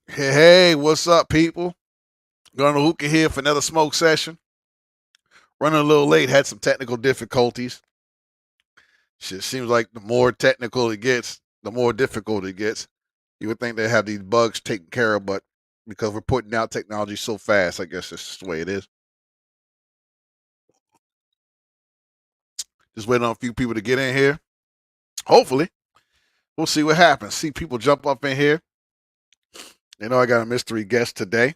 Hey, what's up, people? Going to hookah here for another smoke session. Running a little late, had some technical difficulties. Shit seems like the more technical it gets, the more difficult it gets. You would think they have these bugs taken care of, but because we're putting out technology so fast, I guess that's just the way it is. Just waiting on a few people to get in here. Hopefully, we'll see what happens. See people jump up in here. You know, I got a mystery guest today.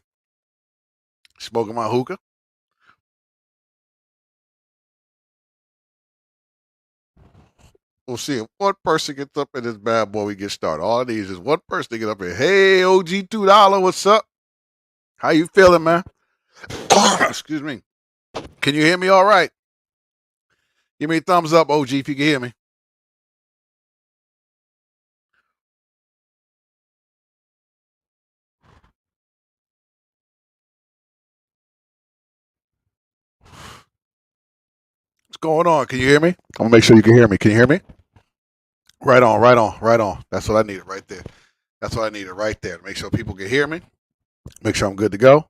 Smoking my hookah. We'll see if one person gets up in this bad boy, we get started. All I need is just one person to get up here. Hey, OG $2, what's up? How you feeling, man? Excuse me. Can you hear me all right? Give me a thumbs up, OG, if you can hear me. What's going on? Can you hear me? I'm gonna make sure you can hear me. Can you hear me? Right on, right on, right on. That's what I needed right there. That's what I needed right there to make sure people can hear me. Make sure I'm good to go.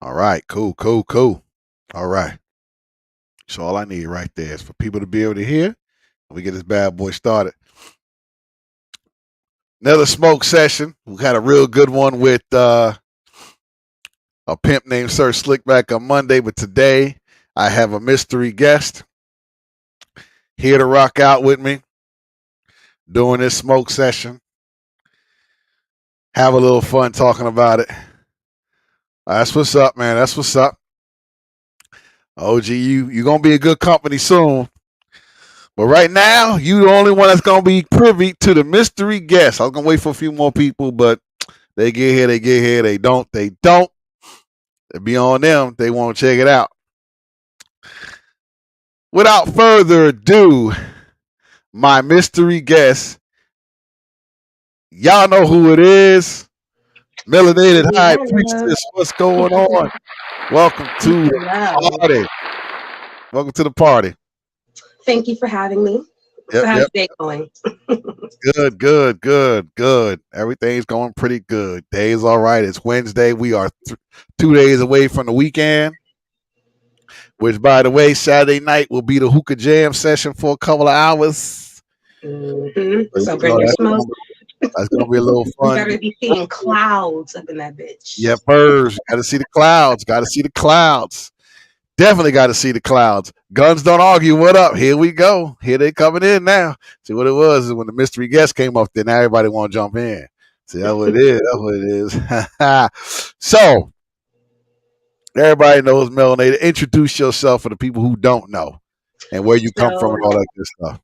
All right, cool, cool, cool. All right. So all I need right there is for people to be able to hear. And we get this bad boy started. Another smoke session. We had a real good one with a pimp named Sir Slickback on Monday, but today I have a mystery guest here to rock out with me doing this smoke session. Have a little fun talking about it. That's what's up, man. That's what's up. OG, you gonna be a good company soon. But right now, you the only one that's gonna be privy to the mystery guest. I was gonna wait for a few more people, but they get here, they get here. They don't, they don't. It be on them. They won't check it out. Without further ado, my mystery guest. Y'all know who it is. Melanated High Hello. Priestess. What's going on? Welcome to the Hello. party. Welcome to the party. Thank you for having me. So Yep, how's yep. your day going? Good, good, good, good. Everything's going pretty good. Day's all right. It's Wednesday. We are 2 days away from the weekend, which, by the way, Saturday night will be the hookah jam session for a couple of hours. So You bring know, your smoke. that's gonna be a little You fun. better be seeing clouds up in that bitch. Yep, got to see the clouds. Got to see the clouds. Definitely got to see the clouds. Guns don't argue. What up? Here we go. Here they coming in now. See what it was is when the mystery guest came up there. Now everybody want to jump in. See that's what it is. That's what it is. So everybody knows melanated. Introduce yourself for the people who don't know and where you come from So and all that good stuff.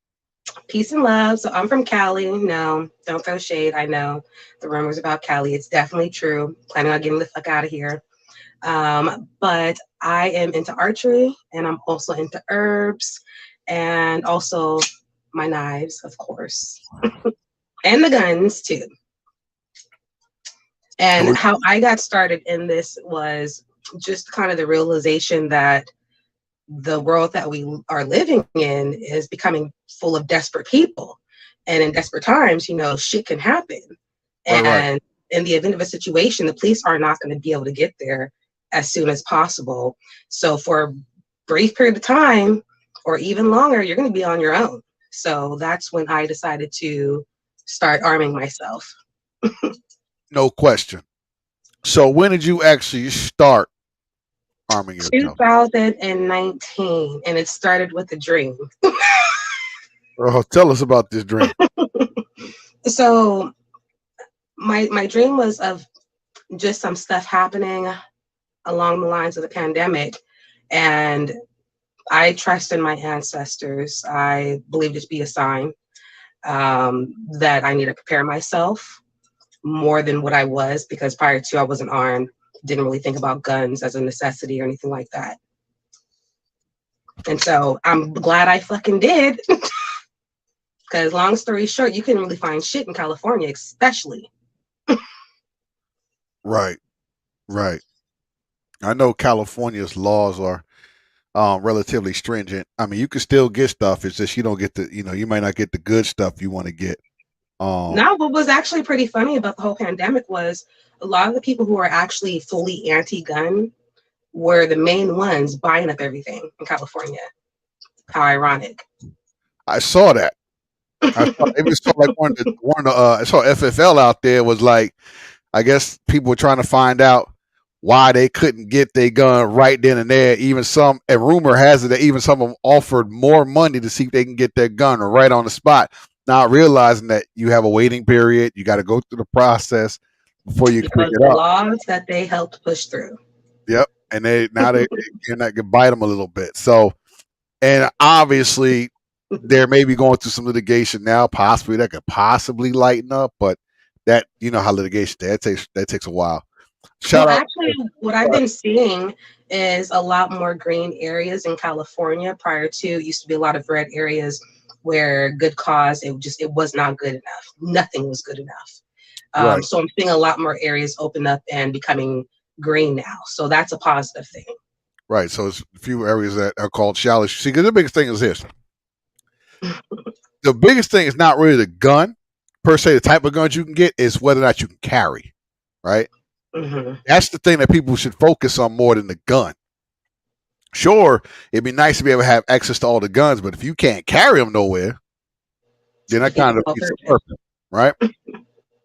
peace and love. So I'm from Cali. No, don't throw shade. I know the rumors about Cali. It's definitely true. Planning on getting the fuck out of here. But I am into archery and I'm also into herbs and also my knives, of course, and the guns too. And how I got started in this was just kind of the realization that the world that we are living in is becoming full of desperate people. And in desperate times, shit can happen. Right, right. And in the event of a situation, the police are not going to be able to get there as soon as possible. So for a brief period of time or even longer, you're going to be on your own. So that's when I decided to start arming myself. No question. So when did you actually start arming yourself? 2019, and it started with a dream. Oh, tell us about this dream. So my dream was of just some stuff happening along the lines of the pandemic, and I trust in my ancestors. I believed it to be a sign that I need to prepare myself more than what I was, because prior to I wasn't armed, didn't really think about guns as a necessity or anything like that. And so I'm glad I fucking did. Because long story short, you couldn't really find shit in California, especially. Right, right. I know California's laws are relatively stringent. I mean, you can still get stuff. It's just you don't get the, you might not get the good stuff you want to get. Um, Now, what was actually pretty funny about the whole pandemic was a lot of the people who are actually fully anti-gun were the main ones buying up everything in California. How ironic. I saw that. I saw maybe saw like I saw FFL out there was like I guess people were trying to find out why they couldn't get their gun right then and there. Even some, and rumor has it that even some of them offered more money to see if they can get their gun right on the spot, not realizing that you have a waiting period. You got to go through the process before you can pick Because it the up. laws that they helped push through. Yep. And they now they can bite them a little bit. So, and obviously they're maybe going through some litigation now, possibly that could possibly lighten up, but that you know how litigation that takes a while. Well, Shout out. actually, what I've been seeing is a lot more green areas in California. Prior to, used to be a lot of red areas where good cause, it was not good enough. Nothing was good enough. Right. So I'm seeing a lot more areas open up and becoming green now. So that's a positive thing. Right. So it's a few areas that are called shallow. See, because the biggest thing is this. The biggest thing is not really the gun per se. The type of guns you can get is whether or not you can carry. Right. Hmm. That's the thing that people should focus on more than the gun. Sure, it'd be nice to be able to have access to all the guns, but if you can't carry them nowhere, then that kind of defeats the purpose, right?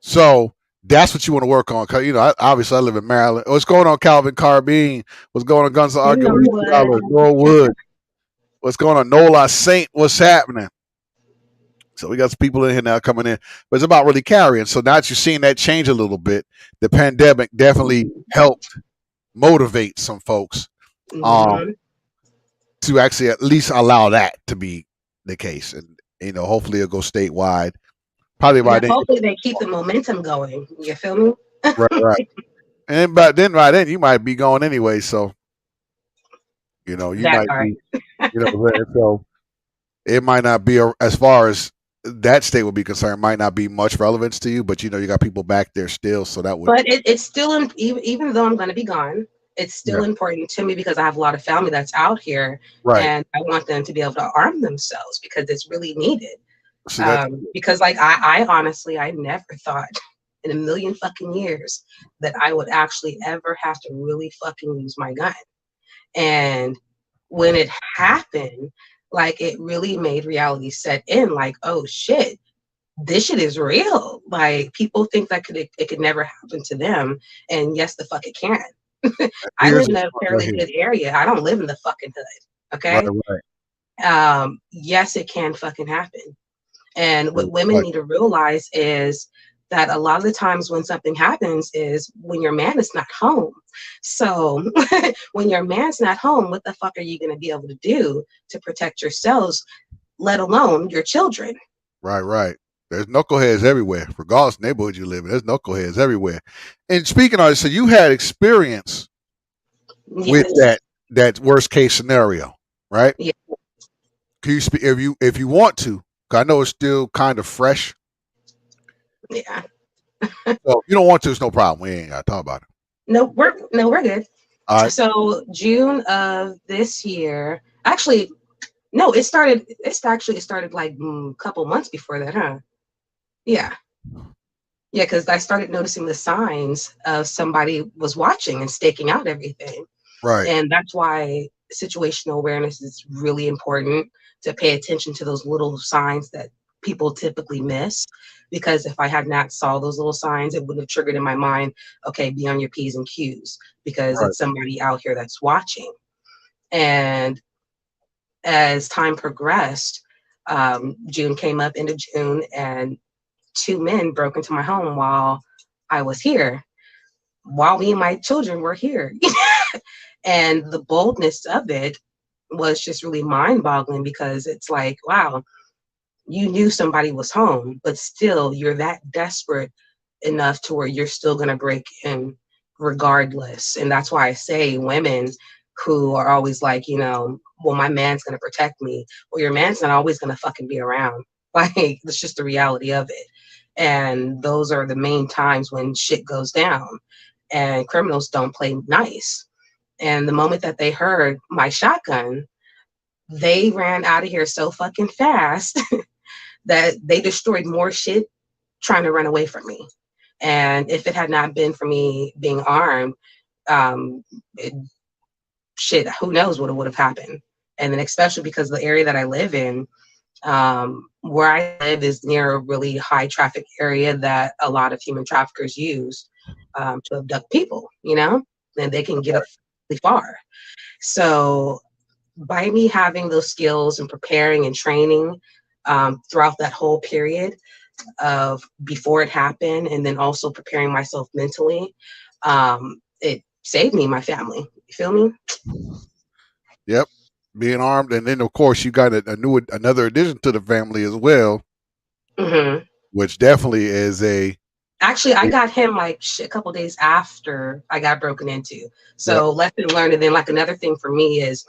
So that's what you want to work on. Cause obviously I live in Maryland. What's going on, Calvin Carbine? What's going on, Guns to You Argue? know what? Norwood. What's going on, Nola Saint? What's happening? So we got some people in here now coming in, but it's about really carrying. So now that you're seeing that change a little bit, the pandemic definitely helped motivate some folks um, Hmm. to actually at least allow that to be the case, and hopefully it'll go statewide. Probably by Yeah, then, hopefully they keep the momentum going. You feel me? right, right, and by then you might be going anyway. So you That might part. be, so it might not be as far as that state would be concerned, might not be much relevance to you, but you got people back there still, so that would But it's still, even though I'm going to be gone, it's yeah, still important to me because I have a lot of family that's out here, right. and I want them to be able to arm themselves because it's really needed. See that Because like I honestly, I never thought in a million fucking years that I would actually ever have to really fucking use my gun. And when it happened, like it really made reality set in. Like, oh shit, this shit is real. Like people think that it could never happen to them, and yes, the fuck it can. I here's live a in a spot right fairly here. good area. I don't live in the fucking hood. Right, Okay. right. Yes, it can fucking happen. And what women Right, need to realize is that a lot of the times when something happens is when your man is not home. So when your man's not home, what the fuck are you going to be able to do to protect yourselves, let alone your children? right, right. There's knuckleheads everywhere, regardless of the neighborhood you live in. There's knuckleheads everywhere. And speaking of it, so you had experience with Yes. that worst case scenario, right? Yeah. Can you speak if you want to? 'Cause I know it's still kind of fresh. Yeah. So if you don't want to, it's no problem. We ain't got to talk about it. No, we're good. All right. So June of this year, actually, no, it started. It started like a couple months before that, huh? Yeah. Yeah, because I started noticing the signs of somebody was watching and staking out everything. Right. And that's why situational awareness is really important, to pay attention to those little signs that people typically miss. Because if I had not saw those little signs, it would have triggered in my mind, okay, be on your P's and Q's because Right. it's somebody out here that's watching. And as time progressed, June came up into June, and two men broke into my home while I was here, while me and my children were here. And the boldness of it was just really mind boggling because it's like, wow, you knew somebody was home, but still you're that desperate enough to where you're still going to break in regardless. And that's why I say women who are always like, well, my man's going to protect me. Well, your man's not always going to fucking be around. Like, it's just the reality of it. And those are the main times when shit goes down and criminals don't play nice. And the moment that they heard my shotgun, they ran out of here so fucking fast that they destroyed more shit trying to run away from me. And if it had not been for me being armed, um, it, shit, who knows what would have happened. And then especially because the area that I live in, where I live is near a really high traffic area that a lot of human traffickers use to abduct people, and they can get a really far. So by me having those skills and preparing and training throughout that whole period of before it happened, and then also preparing myself mentally, it saved me, my family. You feel me? Yep. Being armed, and then of course you got another addition to the family as well, hmm which definitely is a. Actually, I got him like a couple days after I got broken into. Yep. So lesson learned. And then like another thing for me is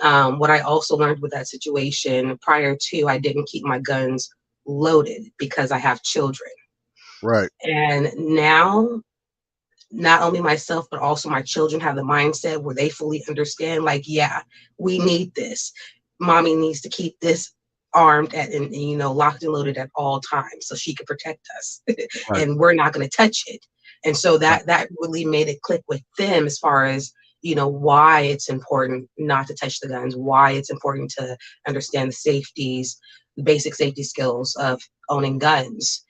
what I also learned with that situation prior to, I didn't keep my guns loaded because I have children. Right. And now, not only myself, but also my children have the mindset where they fully understand, like, yeah, we need this. Mommy needs to keep this armed and locked and loaded at all times so she can protect us. Right. And we're not going to touch it. And so Right. that really made it click with them as far as why it's important not to touch the guns, why it's important to understand the safeties, the basic safety skills of owning guns.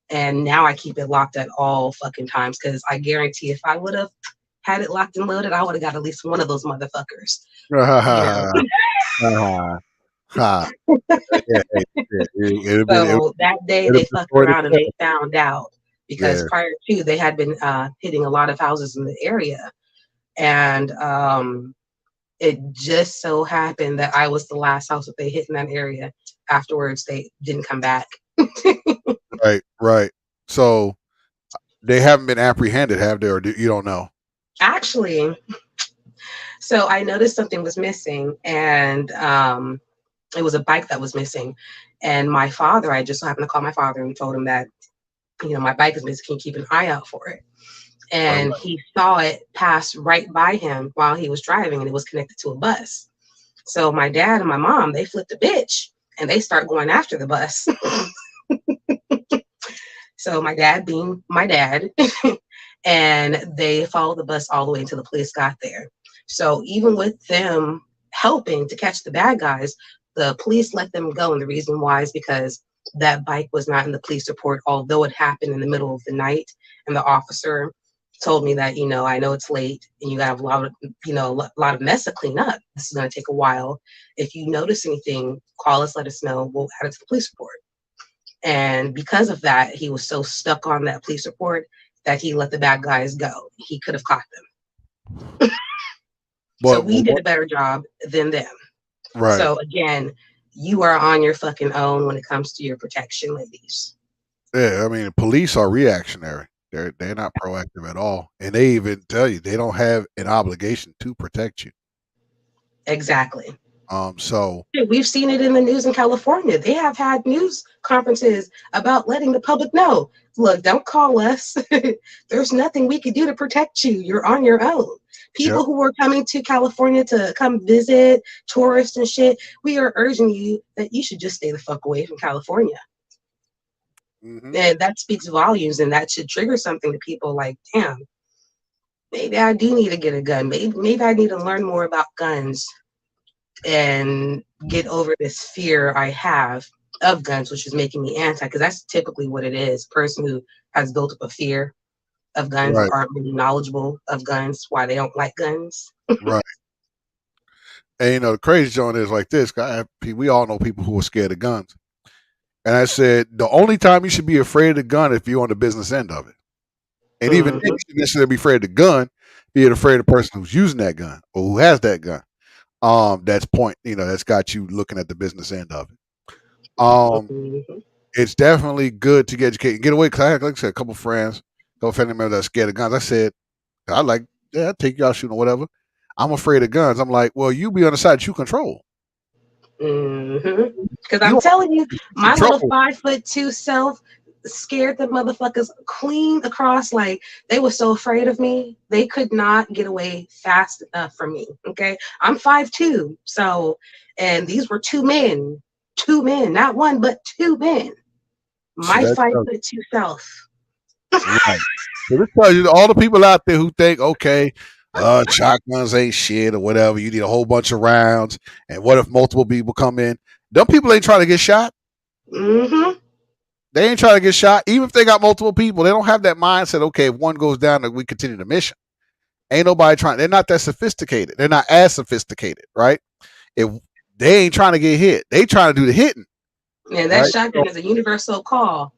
And now I keep it locked at all fucking times because I guarantee if I would have had it locked and loaded, I would have got at least one of those motherfuckers. Ha. Yeah, it'd been So that day it'd they have fucked destroyed around and itself. they found out because Yeah. prior to they had been hitting a lot of houses in the area. And it just so happened that I was the last house that they hit in that area. Afterwards, they didn't come back. Right. Right. So they haven't been apprehended, have they, or you don't know? Actually, so I noticed something was missing, and it was a bike that was missing. And my father, I just so happened to call my father and told him that, my bike is missing. Can you keep an eye out for it? Right. And he saw it pass right by him while he was driving, and it was connected to a bus. So my dad and my mom, they flipped a bitch and they start going after the bus. So my dad being my dad, and they followed the bus all the way until the police got there. So even with them helping to catch the bad guys, the police let them go. And the reason why is because that bike was not in the police report, although it happened in the middle of the night. And the officer told me that, I know it's late and you have a lot of, a lot of mess to clean up. This is going to take a while. If you notice anything, call us, let us know. We'll add it to the police report. And because of that, he was so stuck on that police report that he let the bad guys go. He could have caught them. So we did a better job than them. Right. So again, you are on your fucking own when it comes to your protection, ladies. Yeah, I mean, police are reactionary. They're not proactive at all, and they even tell you they don't have an obligation to protect you. Exactly. So we've seen it in the news in California. They have had news conferences about letting the public know, look, don't call us. There's nothing we can do to protect you. You're on your own. People who are coming to California to come visit, tourists and shit, we are urging you that you should just stay the fuck away from California. Mm-hmm. And that speaks volumes, and that should trigger something to people like, damn, maybe I do need to get a gun. Maybe I need to learn more about guns and get over this fear I have of guns, which is making me anti, because that's typically what it is. A person who has built up a fear of guns and aren't really knowledgeable of guns, why they don't like guns. Right. And the crazy joint is like this. We all know people who are scared of guns. And I said, the only time you should be afraid of the gun if you're on the business end of it. And even then, you shouldn't necessarily be afraid of the gun, be afraid of the person who's using that gun or who has that gun. That's got you looking at the business end of it. It's definitely good to get educated and get away. Cause I had, like I said, a couple friends, a couple family members that are scared of guns. I said, I'll take y'all shooting or whatever. I'm afraid of guns. I'm like, well, you be on the side that you control. Because I'm telling you, my little 5'2" self scared the motherfuckers clean across. Like, they were so afraid of me, they could not get away fast enough from me. Okay, I'm 5'2", so, and these were two men, not one but two men. My Shit, 5'2" self. right. So this tells you all the people out there who think, okay, shotguns ain't shit or whatever. You need a whole bunch of rounds. And what if multiple people come in? Them people ain't trying to get shot. Mm-hmm. They ain't trying to get shot. Even if they got multiple people, they don't have that mindset, okay, if one goes down, then we continue the mission. Ain't nobody trying. They're not that sophisticated. They're not as sophisticated, right? If they ain't trying to get hit, they trying to do the hitting, And that right? So, shotgun is a universal call.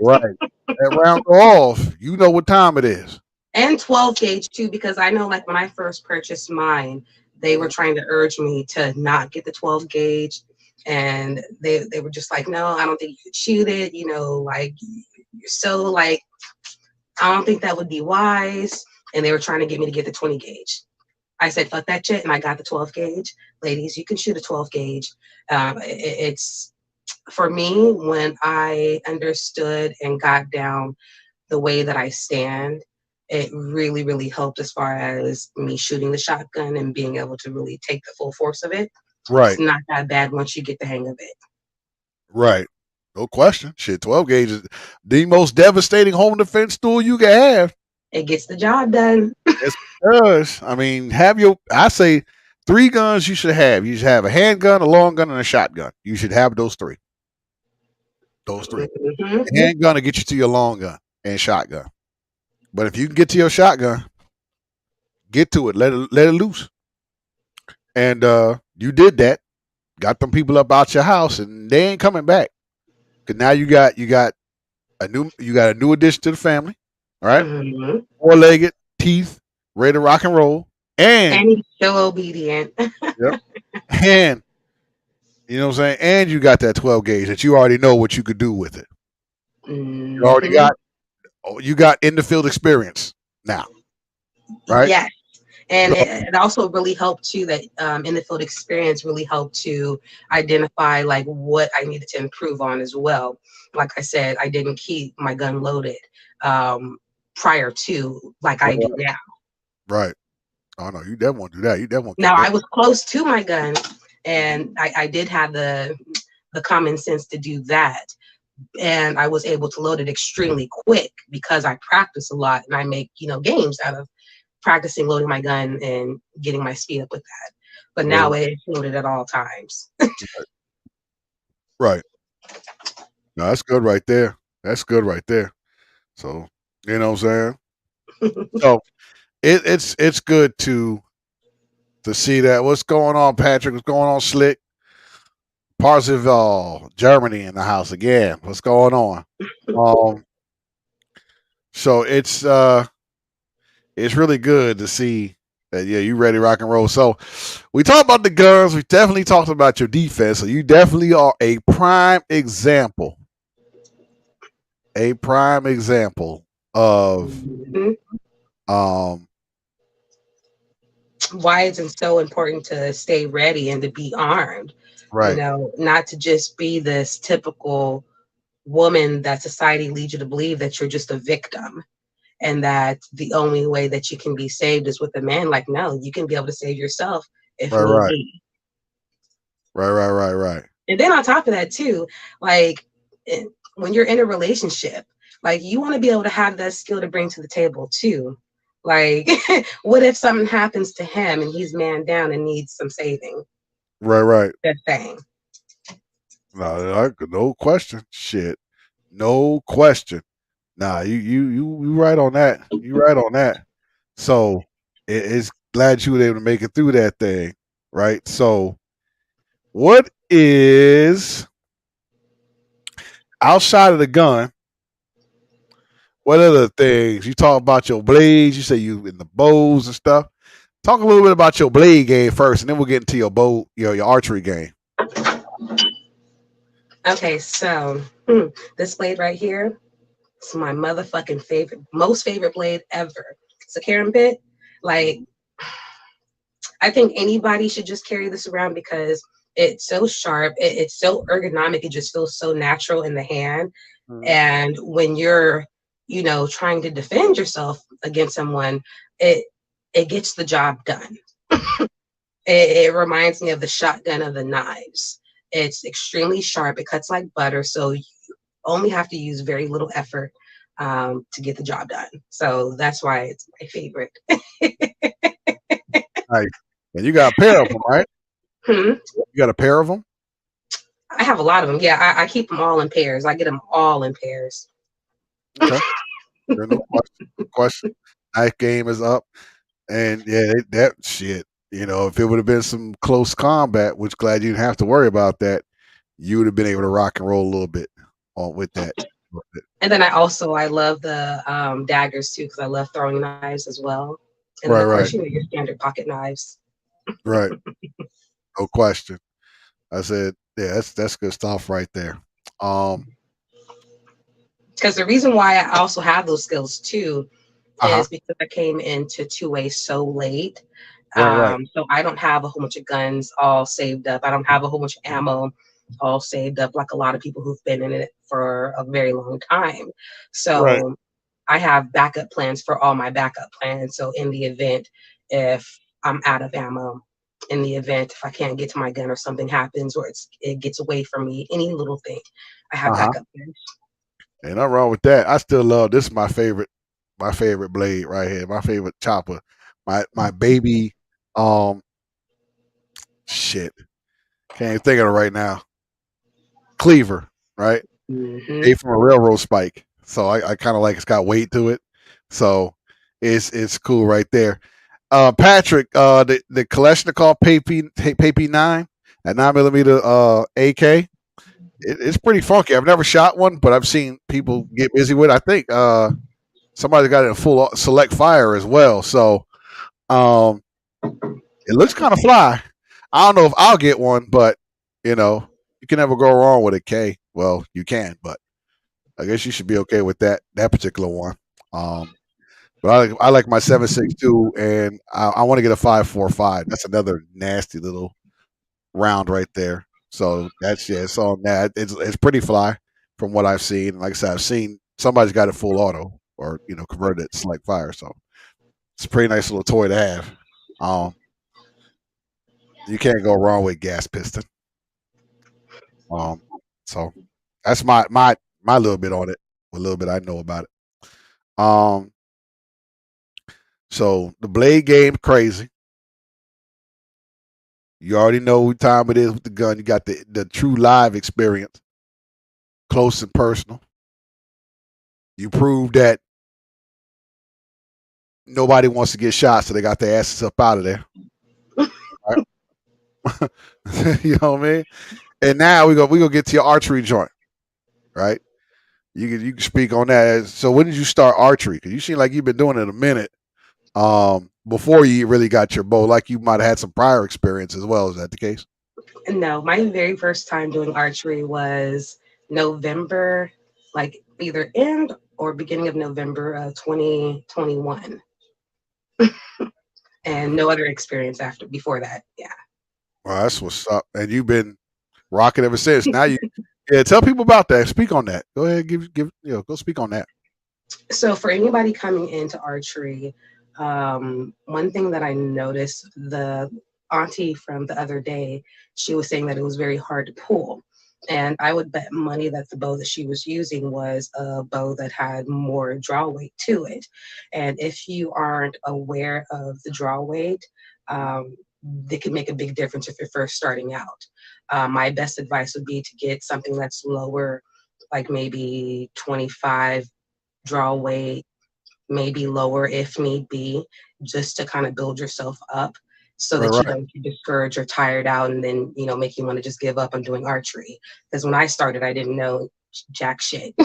right. That round go off. You know what time it is. And 12 gauge too, because I know like when I first purchased mine, they were Mhm. trying to urge me to not get the 12 gauge. And they were just like, no, I don't think you could shoot it. You know, like you're so like, I don't think that would be wise. And they were trying to get me to get the 20 gauge. I said, fuck that shit. And I got the 12 gauge. Ladies, you can shoot a 12 gauge. It's for me when I understood and got down the way that I stand, it really, really helped as far as me shooting the shotgun and being able to really take the full force of it. It's Right. not that bad once you get the hang of it. Right. No question. Shit, 12 gauge is the most devastating home defense tool you can have. It gets the job done. Yes, it does. I mean, I say 3 guns you should have. You should have a handgun, a long gun, and a shotgun. You should have those three. Those three. Mhm. The handgun will get you to your long gun and shotgun. But if you can get to your shotgun, get to it. Let it loose. And you did that. Got them people up out your house, and they ain't coming back. Cause now you got a new addition to the family. All right, Mhm. 4-legged, teeth, ready to rock and roll, and And he's so obedient. yep, and you know what I'm saying, and you got that 12 gauge that you already know what you could do with it. You already Mhm. got you got in the field experience now, right? Yes. And So, it also really helped too that in the field experience really helped to identify like what I needed to improve on as well. Like I said, I didn't keep my gun loaded um, prior to like I do right, now. right. Oh no, you definitely won't do that. You definitely won't keep Now that. I was close to my gun, and I did have the common sense to do that, and I was able to load it extremely quick because I practice a lot and I make games out of practicing loading my gun and getting my speed up with that. But now Right, it's loaded at all times. right. No, that's good right there. That's good right there. So you know what I'm saying. So it's good to see that. What's going on, Patrick? What's going on, Slick? Parzival, Germany in the house again. What's going on? Um, so it's really good to see that you ready to rock and roll. So we talked about the guns. We definitely talked about your defense. So you definitely are a prime example. A prime example of Mhm. um Why it's so important to stay ready and to be armed. right, Not to just be this typical woman that society leads you to believe that you're just a victim and that the only way that you can be saved is with a man. Like, no, you can be able to save yourself if right, need right, be. right. And then on top of that, too, like when you're in a relationship, like you want to be able to have that skill to bring to the table, too. Like, what if something happens to him and he's man down and needs some saving? Right, right. That thing. No question. Shit. No question. Nah, you right on that. You right on that. So it's glad you were able to make it through that thing, right? So what is outside of the gun? What other things you talk about your blades? You say you in the bows and stuff. Talk a little bit about your blade game first, and then we'll get into your bow, your archery game. Okay, so this blade right here, it's my motherfucking favorite, most favorite blade ever. It's a carambit. Like, I think anybody should just carry this around because it's so sharp. It's so ergonomic. It just feels so natural in the hand. Mhm. And when you're, trying to defend yourself against someone, it it gets the job done. It reminds me of the shotgun of the knives. It's extremely sharp. It cuts like butter. So only have to use very little effort to get the job done. So that's why it's my favorite. Nice. And you got a pair of them, right? Hmm? You got a pair of them? I have a lot of them. Yeah, I keep them all in pairs. I get them all in pairs. Okay. There's no question. No question. Knife game is up. And yeah, that shit. If it would have been some close combat, which glad you didn't have to worry about that, you would have been able to rock and roll a little bit on with that. And then I love the daggers too because I love throwing knives as well. And then Right, of right, course your standard pocket knives. right. No question. I said, yeah, that's good stuff right there. Um, Because the reason why I also have those skills too uh-huh. is because I came into 2A so late. Right, right, So I don't have a whole bunch of guns all saved up. I don't have a whole bunch of ammo all saved up like a lot of people who've been in it for a very long time. right. So I have backup plans for all my backup plans. So in the event if I'm out of ammo, in the event if I can't get to my gun or something happens or it gets away from me, any little thing, I have Uh-huh. backup plans. Ain't nothing wrong with that. I still love this is my favorite blade right here, my favorite chopper. My baby shit. Can't even think of it right now. Cleaver, right? Hmm. Made from a railroad spike. So I kind of like it's got weight to it. So it's cool right there. Patrick, the Kalashnikov Papi 9 at 9mm AK. It's pretty funky. I've never shot one, but I've seen people get busy with it. I think somebody got it in full select fire as well. So um, it looks kind of fly. I don't know if I'll get one, but you can never go wrong with a K. Well, you can, but I guess you should be okay with that particular one. Um, but I like my 7.62, and I want to get a 5.45. That's another nasty little round right there. So that's it's on that. It's pretty fly from what I've seen. Like I said, I've seen somebody's got it full auto or converted it to select fire. So it's a pretty nice little toy to have. Um, you can't go wrong with gas piston. Um, so that's my little bit on it. A little bit I know about it. So the blade game crazy. You already know what time it is with the gun. You got the true live experience, close and personal. You prove that nobody wants to get shot, so they got their asses up out of there. Right? You know what I mean? And now we go get to your archery joint, right? You can speak on that. So when did you start archery? Because you seem like you've been doing it a minute. Before you really got your bow, like you might have had some prior experience as well. Is that the case? No, my very first time doing archery was November, like either end or beginning of November of 2021. And no other experience after before that. Yeah. Well, that's what's up. And you've been rocking ever since. Now yeah, tell people about that. Speak on that. Go ahead, go speak on that. So for anybody coming into archery, one thing that I noticed, the auntie from the other day, she was saying that it was very hard to pull. And I would bet money that the bow that she was using was a bow that had more draw weight to it. And if you aren't aware of the draw weight, they can make a big difference if you're first starting out. My best advice would be to get something that's lower, like maybe 25 draw weight, maybe lower if need be, just to kind of build yourself up so Right, that you right, don't get discouraged or tired out and then, make you want to just give up on doing archery. Because when I started, I didn't know jack shit.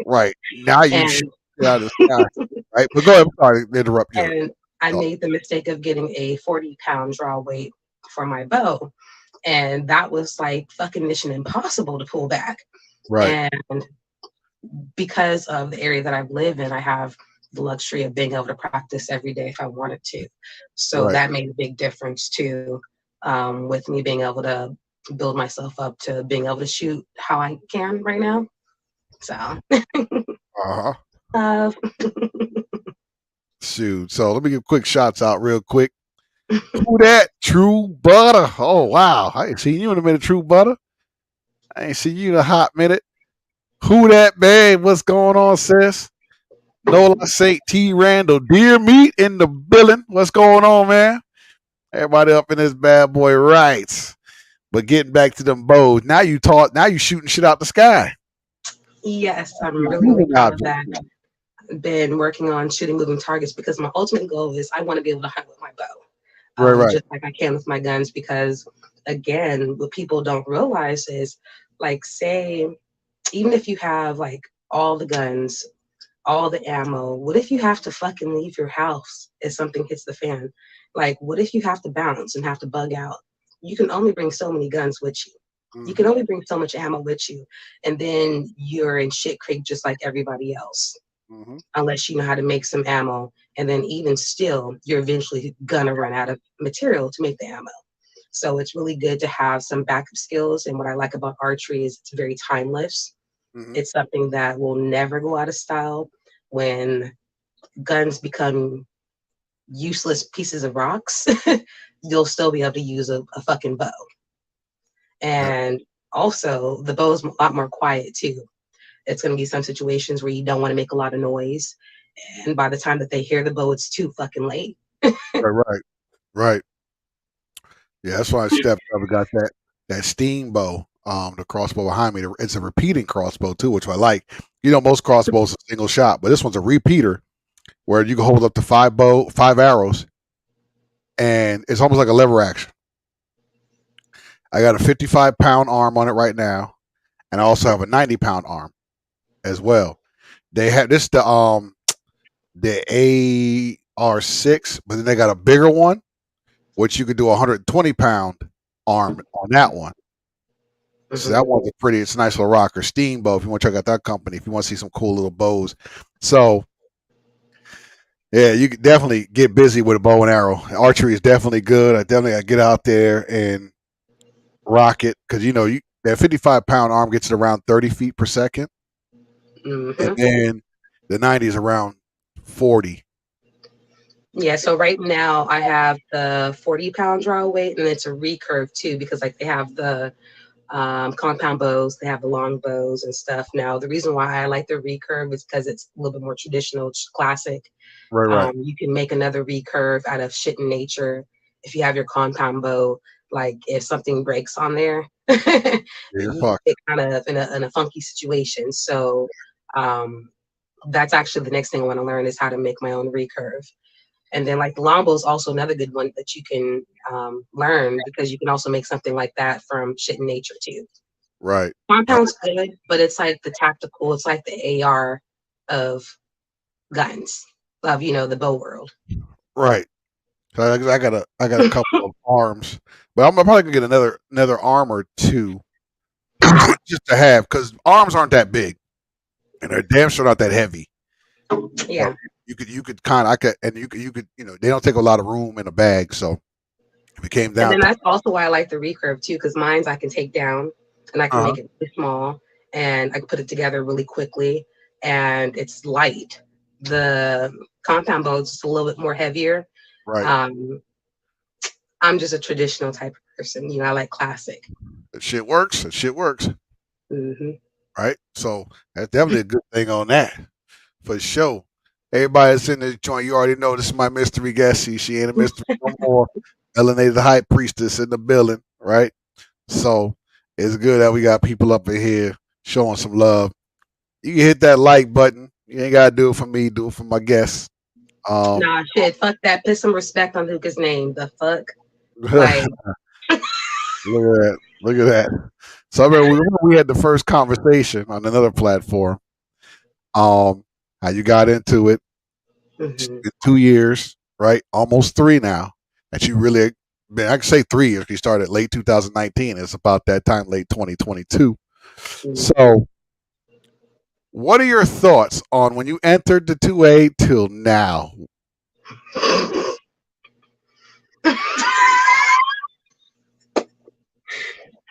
right. Now you shoot And out of the sky, right? But go ahead. I'm sorry to interrupt you. and I made the mistake of getting a 40-pound draw weight for my bow. And that was like fucking mission impossible to pull back. Right, And because of the area that I live in, I have the luxury of being able to practice every day if I wanted to. So right. that made a big difference too, with me being able to build myself up to being able to shoot how I can right now. So, Uh huh. uh, Shoot. So let me give quick shots out real quick. Who that? True Butter. Oh wow, I ain't seen you in a minute, True Butter. I ain't seen you in a hot minute. Who that, babe? What's going on, sis? Nola St. T. Randall, deer meat in the billing. What's going on, man? Everybody up in this bad boy rights. But getting back to them bows, now you shooting shit out the sky. Yes, I'm really, really Moving proud of objects. that. Been working on shooting moving targets because my ultimate goal is I want to be able to hunt with my bow, Right, right. just like I can with my guns. Because again, what people don't realize is, like, say, even if you have like all the guns, all the ammo, what if you have to fucking leave your house if something hits the fan? Like, what if you have to bounce and have to bug out? You can only bring so many guns with you. You can Mm-hmm. only bring so much ammo with you, and then you're in shit creek just like everybody else Mm-hmm. unless you know how to make some ammo. And then even still, you're eventually gonna run out of material to make the ammo. So it's really good to have some backup skills. And what I like about archery is it's very timeless. Mm-hmm. It's something that will never go out of style. When guns become useless pieces of rocks, you'll still be able to use a fucking bow. Yeah. And also, the bow is a lot more quiet too. It's going to be some situations where you don't want to make a lot of noise. And by the time that they hear the bow, it's too fucking late. Right, right, right. Yeah, that's why Steph Trevor got that steam bow, the crossbow behind me. It's a repeating crossbow too, which I like. Most crossbows are single shot, but this one's a repeater where you can hold up to five arrows, and it's almost like a lever action. I got a 55-pound arm on it right now, and I also have a 90-pound arm as well. They have this the AR6, but then they got a bigger one, which you could do a 120-pound arm on that one. So Hmm. that one's it's a nice little rocker. Steamboat, if you want to check out that company, if you want to see some cool little bows. So yeah, you can definitely get busy with a bow and arrow. Archery is definitely good. I definitely gotta get out there and rock it because that 55-pound arm gets it around 30 feet per second, and Hmm. then the 90 is around 40. Yeah, so right now I have the 40-pound draw weight, and it's a recurve too, because like they have the compound bows, they have the long bows and stuff. Now, the reason why I like the recurve is because it's a little bit more traditional, it's classic. Right, right. You can make another recurve out of shit in nature if you have your compound bow. Like if something breaks on there, Yeah, you're you fucked. get kind of in a funky situation. So um, that's actually the next thing I want to learn is how to make my own recurve. And then like the longbow is also another good one that you can learn because you can also make something like that from shit in nature too. Right. Compound's good, but it's like the tactical, it's like the AR of guns, of the bow world. Right. So I got a couple of arms, but I'm probably gonna get another arm or two just to have because arms aren't that big and they're damn sure not that heavy. So Yeah. you could kind of I could and you could they don't take a lot of room in a bag. So if it came And down then to that's also why I like the recurve too, because mine's I can take down and I can uh make it really small and I can put it together really quickly and it's light. The compound bow is just a little bit more heavier. right, Um, I'm just a traditional type of person. I like classic. that shit works. That shit works. Hmm. Right. So that's definitely a good thing on that for sure. Everybody that's in this joint, you already know this is my mystery guest. She ain't a mystery no more. Melanated High Priestess in the building, right? So it's good that we got people up in here showing some love. You can hit that like button. You ain't gotta do it for me. Do it for my guests. Um, Nah, shit, fuck that. Put some respect on Luca's name. The fuck? look Like, at that. Look at that. So I remember we had the first conversation on another platform. How you got into it mhm. in 2 years, right? Almost three now. That you really, man, I can say 3 years. You started late 2019. It's about that time, late 2022. So what are your thoughts on when you entered the 2A till now?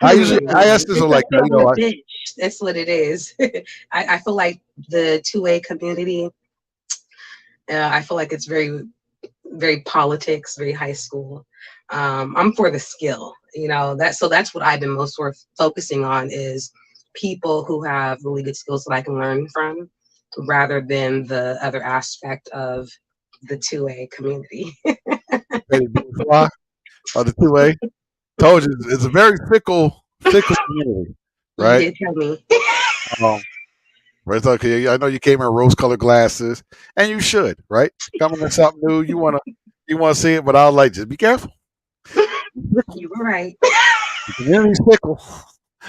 I ask this It's a like feeling of bitch. That's what it is. I feel like the 2A community, I feel like it's very, very politics, very high school. I'm for the skill, that. So that's what I've been most worth focusing on is people who have really good skills that I can learn from, rather than the other aspect of the 2A community. Petty bourgeois of the 2A. Told you it's a very fickle community, You right? did tell me. Um, right. Okay, I know you came in rose-colored glasses, and you should, right? Coming to something new, you wanna see it, but I was like, just be careful. You were right. The community's fickle,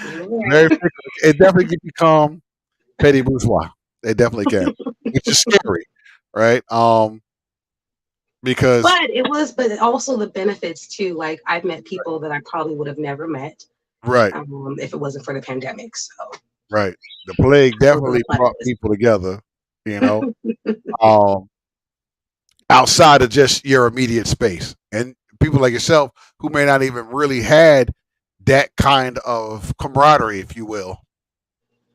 You were very right. fickle. It definitely can become petty bourgeois. It definitely can, which is scary, right? Because But also the benefits too. Like I've met people that I probably would have never met right, if it wasn't for the pandemic. So right, the plague it was definitely a brought plus. people together. You know, um, outside of just your immediate space, and people like yourself who may not even really had that kind of camaraderie, if you will,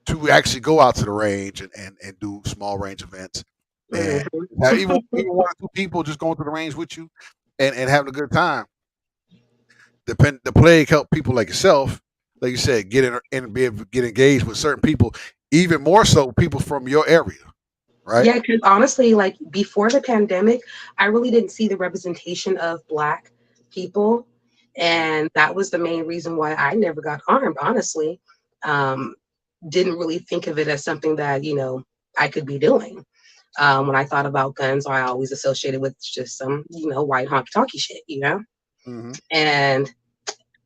to actually go out to the range and do small range events, and Mhm. even one or two people just going to the range with you and having a good time. The plague helped people like yourself, like you said, get in and be able to get engaged with certain people, even more so people from your area, right? Yeah, because honestly, like before the pandemic, I really didn't see the representation of Black people. And that was the main reason why I never got armed, honestly. Um, didn't really think of it as something that, I could be doing. When I thought about guns, I always associated with just some, white honky talky shit. Hmm. And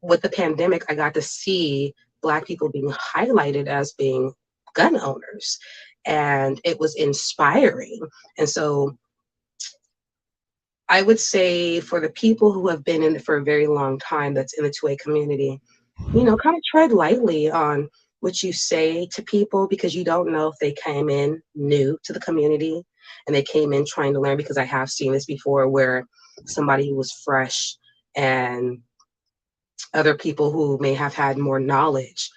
with the pandemic, I got to see Black people being highlighted as being gun owners. And it was inspiring. And so I would say for the people who have been in it for a very long time, that's in the 2A community, kind of tread lightly on what you say to people, because you don't know if they came in new to the community and they came in trying to learn. Because I have seen this before where somebody who was fresh and other people who may have had more knowledge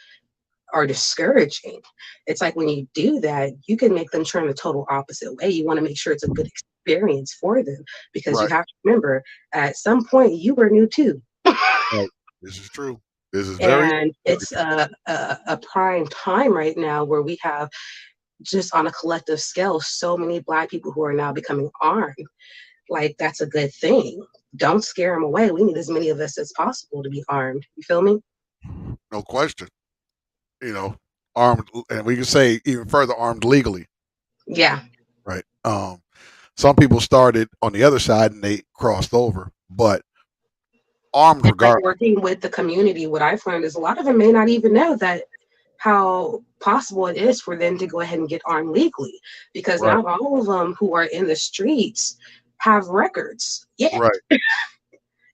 are discouraging. It's like when you do that, you can make them turn the total opposite way. You want to make sure it's a good experience for them, because you Right, have to remember at some point you were new too. right. This is true. This is very, And very it's true. a prime time right now where we have, just on a collective scale, so many Black people who are now becoming armed. Like, that's a good thing. Don't scare them away. We need as many of us as possible to be armed. You feel me? No question. You know, armed, and we can say even further, armed legally, Yeah. right? Some people started on the other side and they crossed over, but armed And like regardless. working with the community, what I've learned is a lot of them may not even know that how possible it is for them to go ahead and get armed legally, because Right, not all of them who are in the streets have records yet. right.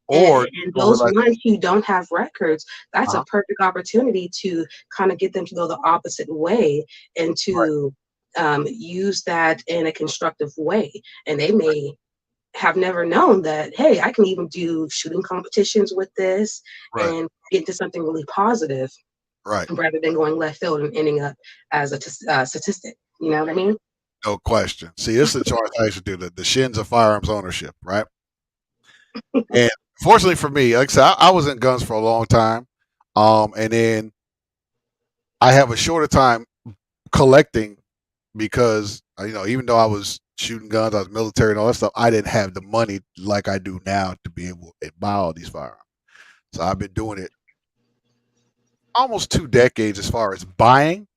And, Or you and don't those realize, ones who don't have records, that's a uh perfect opportunity to kind of get them to go the opposite way and right, to use that in a constructive way. And they may have never known that, hey, I can even do shooting competitions with this right, and get into something really positive, right. rather than going left field and ending up as a statistic. You know what I mean? No question. See, this is the chart I should do the shins of firearms ownership, right? And fortunately for me, like I said, I was in guns for a long time, and then I have a shorter time collecting because even though I was shooting guns, I was military and all that stuff, I didn't have the money like I do now to be able to buy all these firearms. So I've been doing it almost 2 decades as far as buying,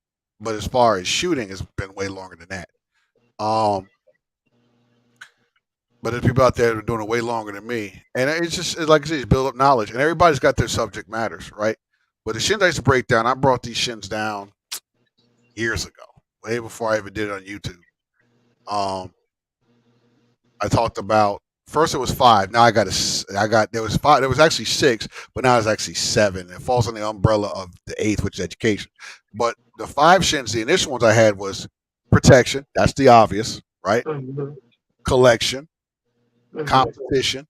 but as far as shooting, it's been way longer than that. Um, but there's people out there that are doing it way longer than me, and it's like I said, you build up knowledge, and everybody's got their subject matters, right? But the shins I used to break down, I brought these shins down years ago, way before I ever did it on YouTube. Um, I talked about first it was five. Now I got there was five. There was actually six, but now it's actually seven. It falls on the umbrella of the eighth, which is education. But the five shins, the initial ones I had was protection. That's the obvious, right? Hmm. Collection, Hmm. competition,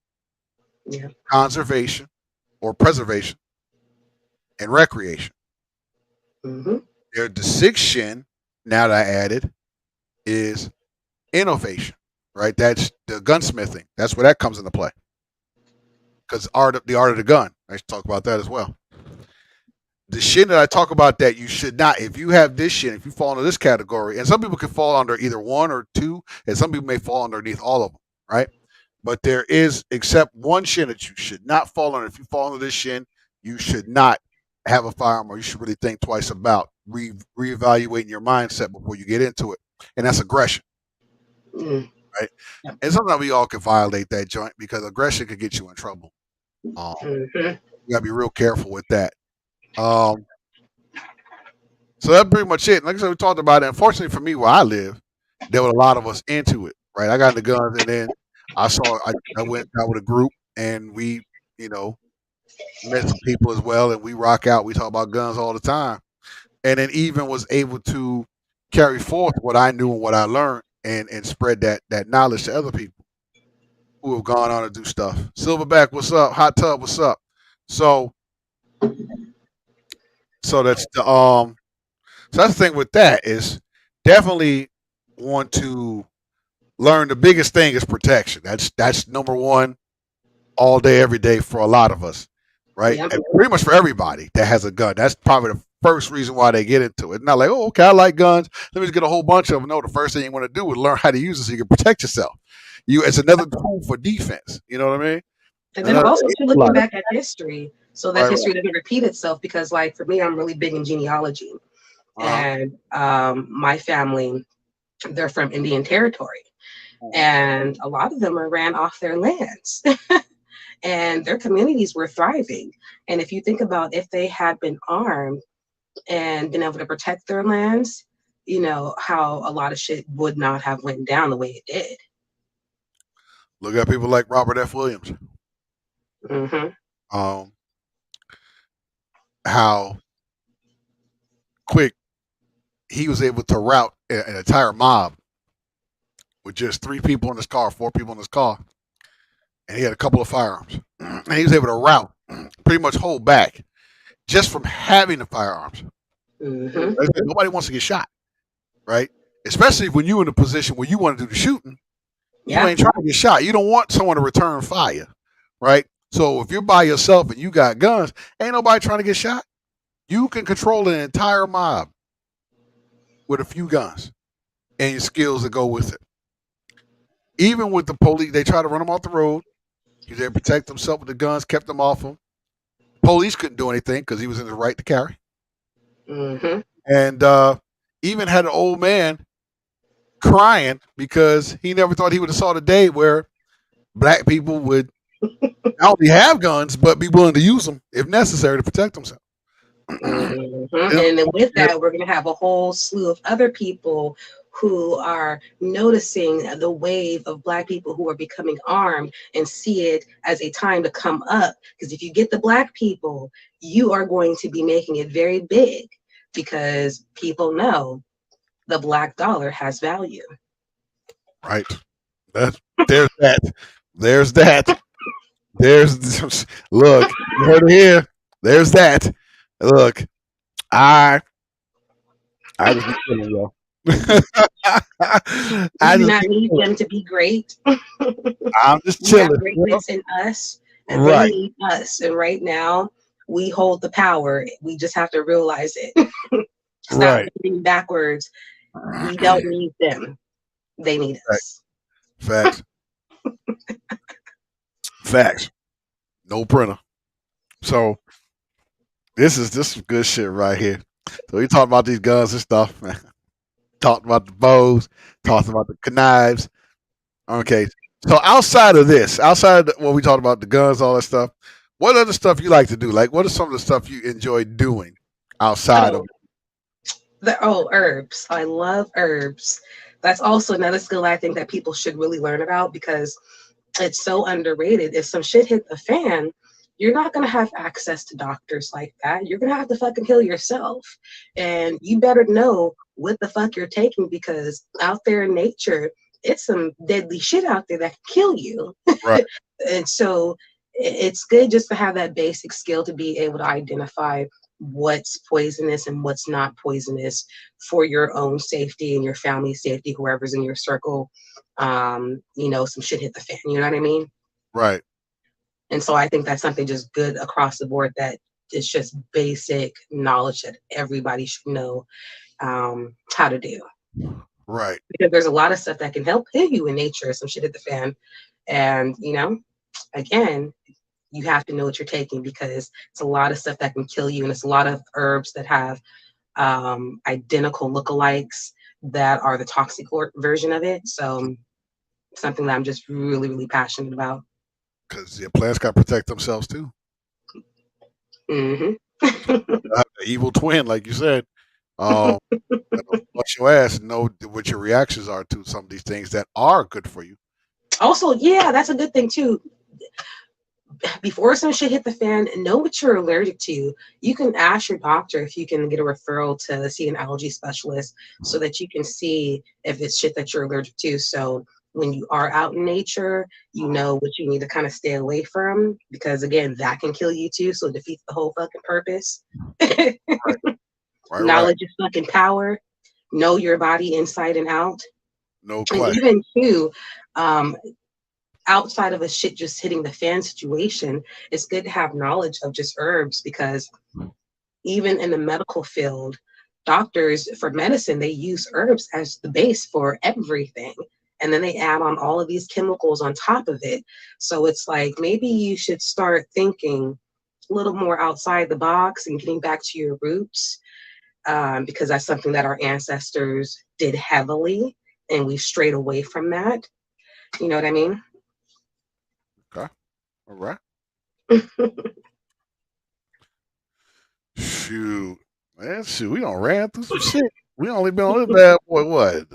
Yeah. conservation or preservation, and recreation. Hmm. There, the sixth shin now that I added is innovation, right? That's the gunsmithing. That's where that comes into play. Because the art of the gun. I should talk about that as well. the shit that I talk about that you should not, if you have this shit, if you fall into this category, and some people can fall under either one or two, and some people may fall underneath all of them, right? But there is, except one shin that you should not fall under. If you fall under this shin, you should not have a firearm, or you should really think twice about reevaluating your mindset before you get into it, and that's aggression, Mm. right? Yep. And sometimes we all can violate that joint because aggression could get you in trouble. Mhm. You gotta be real careful with that. Um, so that's pretty much it. Like I said, we talked about it. Unfortunately for me, where I live, there were a lot of us into it. Right, I got into guns, and then I went out with a group, and we, you know, met some people as well, and we rock out. We talk about guns all the time, and then even was able to carry forth what I knew and what I learned, and spread that knowledge to other people who have gone on to do stuff. Silverback, what's up? Hot Tub, what's up? So so that's the so that's the thing with that is definitely want to learn the biggest thing is protection. That's number one all day, every day for a lot of us, right? Yep. And pretty much for everybody that has a gun. That's probably the first reason why they get into it. Not like, oh, okay, I like guns. Let me just get a whole bunch of them. No, the first thing you want to do is learn how to use it so you can protect yourself. It's another tool for defense. You know what I mean? And then Another also too, looking right, back at history so that right. history doesn't repeat itself. Because, like, for me, I'm really big in genealogy, Uh-huh. and my family, they're from Indian Territory, and a lot of them are ran off their lands. And their communities were thriving. And if you think about if they had been armed and been able to protect their lands, you know how a lot of shit would not have went down the way it did. Look at people like Robert F. Williams. Hmm. Um, how quick he was able to rout an entire mob with just three people in his car, four people in his car, and he had a couple of firearms, and he was able to rout, pretty much hold back just from having the firearms. Hmm. Nobody wants to get shot, right? Especially when you're in a position where you want to do the shooting, you Yeah. ain't trying to get shot. You don't want someone to return fire, right? So if you're by yourself and you got guns, ain't nobody trying to get shot. You can control an entire mob with a few guns and your skills that go with it. Even with the police, they try to run them off the road. He was able to protect himself with the guns, kept them off him. Police couldn't do anything because he was in his right to carry. Hmm. And even had an old man crying because he never thought he would have saw the day where black people would not only have guns but be willing to use them if necessary to protect themselves. And then with that, we're going to have a whole slew of other people who are noticing the wave of Black people who are becoming armed and see it as a time to come up. Because if you get the Black people, you are going to be making it very big because people know the Black dollar has value. Right. That, there's that. There's that. There's look. You heard it here. There's that. Look, I just be chilling, yo. We I do just not be need chilling. them to be great. I'm just We have chilling. You know? greatness in us, and they Right. need us. And right now, we hold the power. We just have to realize it. Stop Right. moving backwards. We don't need them. They need Right. us. Facts. Facts. No printer. So this is good shit right here. So we talked about these guns and stuff, man. Talked about the bows, talked about the knives. Okay. So outside of this, outside of what we talked about, the guns, all that stuff, what other stuff you like to do? Like, what is some of the stuff you enjoy doing outside of? Oh, herbs. I love herbs. That's also another skill I think that people should really learn about because it's so underrated. If some shit hit the fan, you're not gonna have access to doctors like that. You're gonna have to fucking heal yourself. And you better know what the fuck you're taking because out there in nature, it's some deadly shit out there that can kill you. Right. And so it's good just to have that basic skill to be able to identify what's poisonous and what's not poisonous for your own safety and your family's safety, whoever's in your circle. Some shit hit the fan, you know what I mean? Right. And so I think that's something just good across the board that it's just basic knowledge that everybody should know how to do. Right. Because there's a lot of stuff that can help heal you in nature. Some shit at the fan, and again, you have to know what you're taking because it's a lot of stuff that can kill you, and it's a lot of herbs that have identical lookalikes that are the toxic version of it. So something that I'm just really, really passionate about. Because your plants got to protect themselves too. Hmm. The evil twin, like you said. Um, Watch your ass and know what your reactions are to some of these things that are good for you. Also, yeah, that's a good thing too. Before some shit hit the fan, know what you're allergic to. You can ask your doctor if you can get a referral to see an allergy specialist so that you can see if it's shit that you're allergic to. So when you are out in nature, you know what you need to kind of stay away from because again, that can kill you too. So it defeats the whole fucking purpose. Right. Knowledge is fucking power. Know your body inside and out. No And question. even too, um, outside of a shit just hitting the fan situation, it's good to have knowledge of just herbs because even in the medical field, doctors for medicine, they use herbs as the base for everything. And then they add on all of these chemicals on top of it. So it's like maybe you should start thinking a little more outside the box and getting back to your roots because that's something that our ancestors did heavily and we strayed away from that. You know what I mean? Okay. All right. Shoot. Man, shoot. We don't ran through some shit. We only been on this bad boy, what?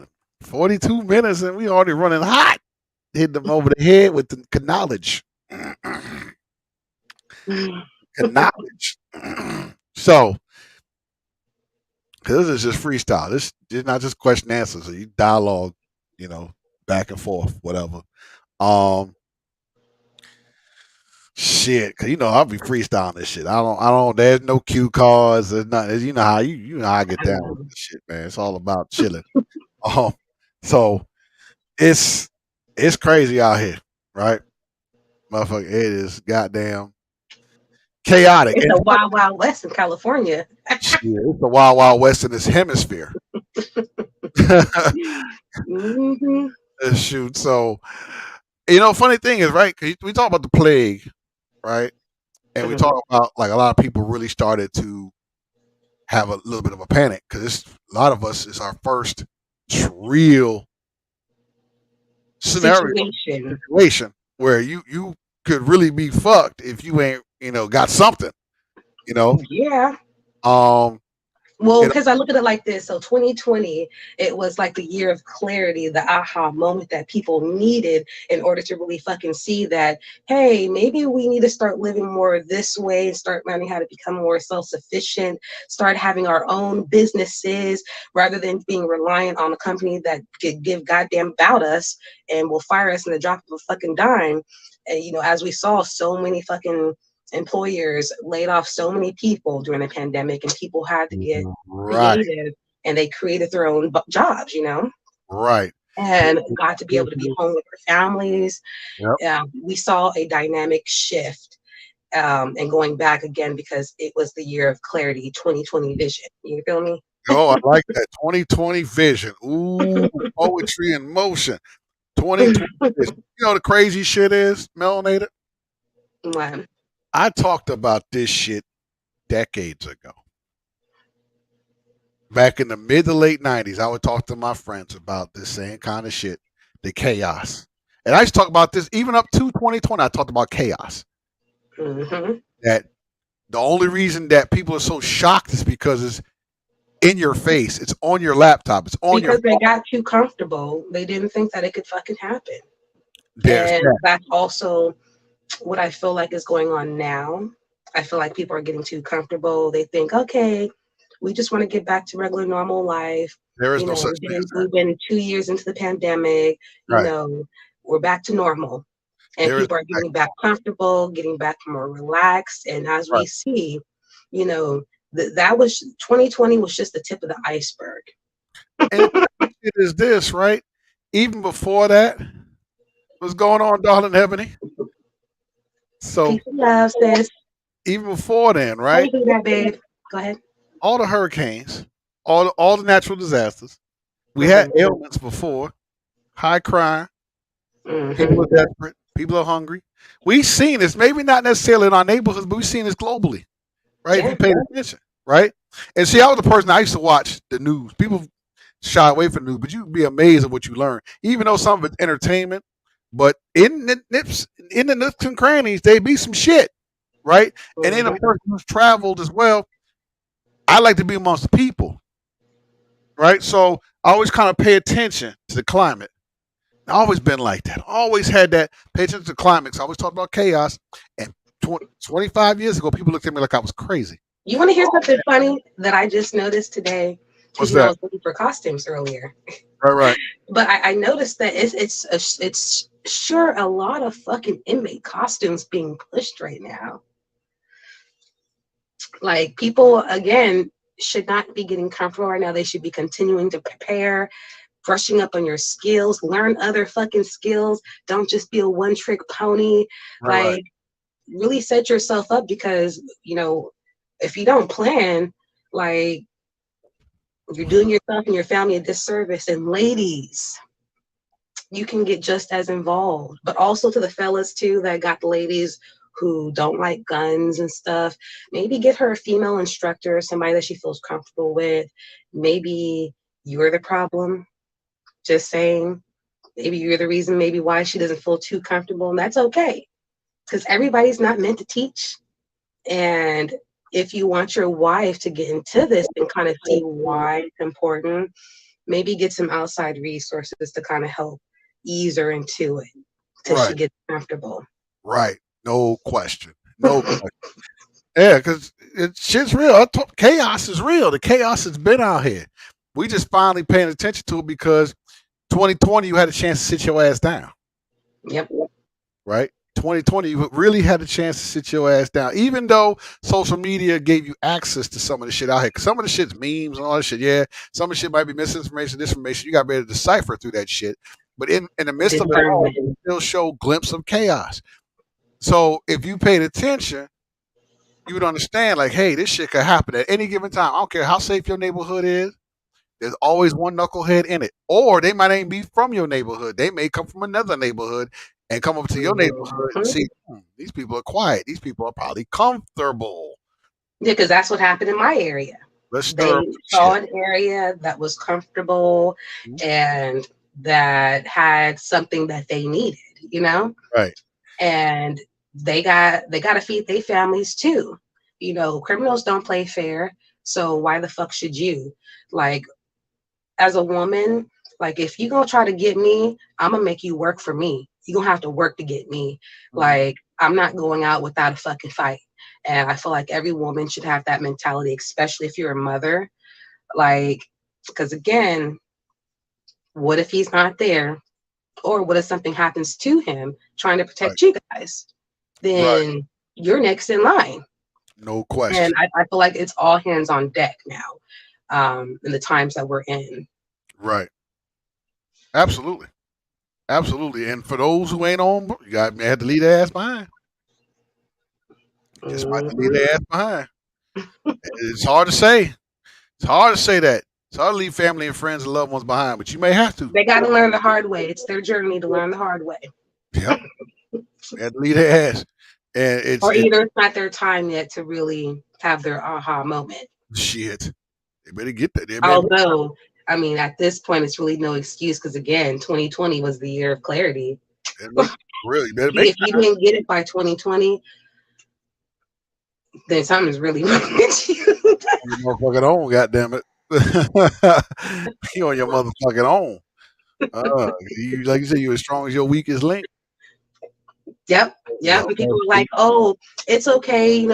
42 minutes and we already running hot. Hit them over the head with the knowledge. Knowledge. So, because this is just freestyle. This is not just question and answers. So you dialogue, back and forth, whatever. Um, Shit, cause I'll be freestyling this shit. I don't. There's no cue cards. There's nothing. You know how how I get down with this shit, man. It's all about chilling. Um, so it's it's crazy out here, right, motherfucker? It is goddamn chaotic. It's And a wild, wild west in California. shit, it's the wild, wild west in this hemisphere. Hmm. Shoot. So funny thing is, right? 'Cause we talk about the plague, right? And we Hmm. talk about like a lot of people really started to have a little bit of a panic because a lot of us is our first real scenario Situation. situation where you could really be fucked if you ain't got something you know Yeah. um Well, you know, because I look at it like this. So 2020, it was like the year of clarity, the aha moment that people needed in order to really fucking see that, hey, maybe we need to start living more this way and start learning how to become more self-sufficient, start having our own businesses rather than being reliant on a company that could give goddamn about us and will fire us in the drop of a fucking dime. And as we saw, so many fucking employers laid off so many people during the pandemic and people had to get right, creative and they created their own jobs, right. and got to be able to be home with their families. Yep. We saw a dynamic shift and going back again because it was the year of clarity, 2020 vision. You feel me? Oh, I like that 2020 vision. Ooh, poetry in motion. 2020 vision. The crazy shit is melanated. Wow. I talked about this shit decades ago. Back in the mid to late 90s, I would talk to my friends about this same kind of shit, the chaos. And I used to talk about this even up to 2020. I talked about chaos. Hmm. That the only reason that people are so shocked is because it's in your face, it's on your laptop, it's on your Because they phone. got too comfortable. They didn't think that it could fucking happen. There's And that. that's also what I feel like is going on now. I feel like people are getting too comfortable. They think, okay, we just want to get back to regular normal life. There is no such thing as that. We've been 2 years into the pandemic. Right. We're back to normal, and There is people are getting back comfortable, getting back more relaxed. And as right. we see, that was 2020 was just the tip of the iceberg. And it is this, right? Even before that, what's going on, darling Ebony? So Peace and love, sis. even before then, How right? you do that, babe? Go ahead. All the hurricanes, all the natural disasters. We had Hmm. ailments before, high crime, people Hmm. are desperate, people are hungry. We've seen this, maybe not necessarily in our neighborhoods, but we've seen this globally, right? If Yeah. you paid attention, right? And see, I was the person I used to watch the news. People shy away from the news, but you'd be amazed at what you learn. Even though some of it's entertainment, but in the nooks and crannies, they be some shit, right? And then a Hmm. person who's traveled as well, I like to be amongst the people, right? So I always kind of pay attention to the climate. I've always been like that. Always had that pay attention to climax. I always talked about chaos. And 25 years ago, people looked at me like I was crazy. You want to hear something funny that I just noticed today? Because What's I that? was looking for costumes earlier, Right, right. but I noticed that it's sure a lot of fucking inmate costumes being pushed right now. Like people again should not be getting comfortable right now. They should be continuing to prepare, brushing up on your skills, learn other fucking skills. Don't just be a one trick pony. Right, right. Like really set yourself up because if you don't plan, like you're doing yourself and your family a disservice. And ladies, you can get just as involved, but also to the fellas too that got the ladies who don't like guns and stuff. Maybe get her a female instructor, somebody that she feels comfortable with. Maybe you're the problem. Just saying. Maybe you're the reason, maybe why she doesn't feel too comfortable, and that's okay. Because everybody's not meant to teach. And if you want your wife to get into this and kind of see why it's important, maybe get some outside resources to kind of help ease her into it till she Right, gets comfortable. right. No question. No question. Yeah, because shit's real. Chaos is real. The chaos has been out here. We just finally paying attention to it because 2020, you had a chance to sit your ass down, Yep. right? 2020, you really had a chance to sit your ass down, even though social media gave you access to some of the shit out here. 'Cause some of the shit's memes and all that shit. Yeah, some of the shit might be misinformation, disinformation. You got to be able to decipher through that shit. But in the midst of it all, Discernment. it still show glimpse of chaos. So if you paid attention, you would understand, like, hey, this shit could happen at any given time. I don't care how safe your neighborhood is. There's always one knucklehead in it. Or they might even be from your neighborhood. They may come from another neighborhood and come up to your neighborhood and Mhm. see, these people are quiet. These people are probably comfortable. Yeah, because that's what happened in my area. Let's stir up They saw shit. an area that was comfortable Mhm. and that had something that they needed, you know? Right. And they got to feed their families too. Criminals don't play fair, so why the fuck should you? Like as a woman, like if you gonna try to get me, I'm gonna make you work for me. You gonna have to work to get me. Mhm. Like I'm not going out without a fucking fight. And I feel like every woman should have that mentality, especially if you're a mother. Like, because again, what if he's not there? Or what if something happens to him trying to Right. protect you guys? Right. Then you're next in line. No And question. I feel like it's all hands on deck now, in the times that we're in. Right. Absolutely. Absolutely. And for those who ain't on, you got may have to leave their ass behind. Just might have to leave Mhm. their ass behind. It's hard to say. It's hard to say that. It's hard to leave family and friends and loved ones behind, but you may have to. They got to learn the hard way. It's their journey to learn the hard way. Yep. They have to leave their ass. And Or it's either it's not their time yet to really have their aha moment. shit. They better get that. They better, Although, I mean, at this point, it's really no excuse because, again, 2020 was the year of clarity. better make really you better make If you didn't get it by 2020, then something's really wrong with you. your motherfucking own, goddamn it. You on your motherfucking own. Like you said, you're as strong as your weakest link. Yep, Yeah, yep. And people were like, "Oh, it's okay,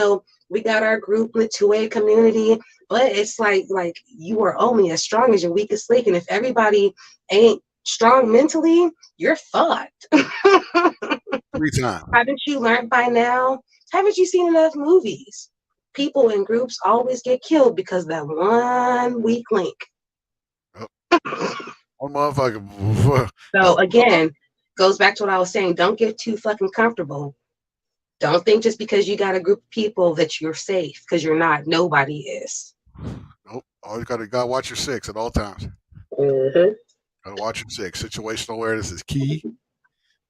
we got our group in the 2A community," but it's like you are only as strong as your weakest link, and if everybody ain't strong mentally, you're fucked. 3 times. Haven't you learned by now? Haven't you seen enough movies? People in groups always get killed because that one weak link. One motherfucker. So again, goes back to what I was saying. Don't get too fucking comfortable. Don't think just because you got a group of people that you're safe, because you're not. Nobody is. Nope. Always gotta watch your six at all times. Hmm. Gotta watch your six. Situational awareness is key.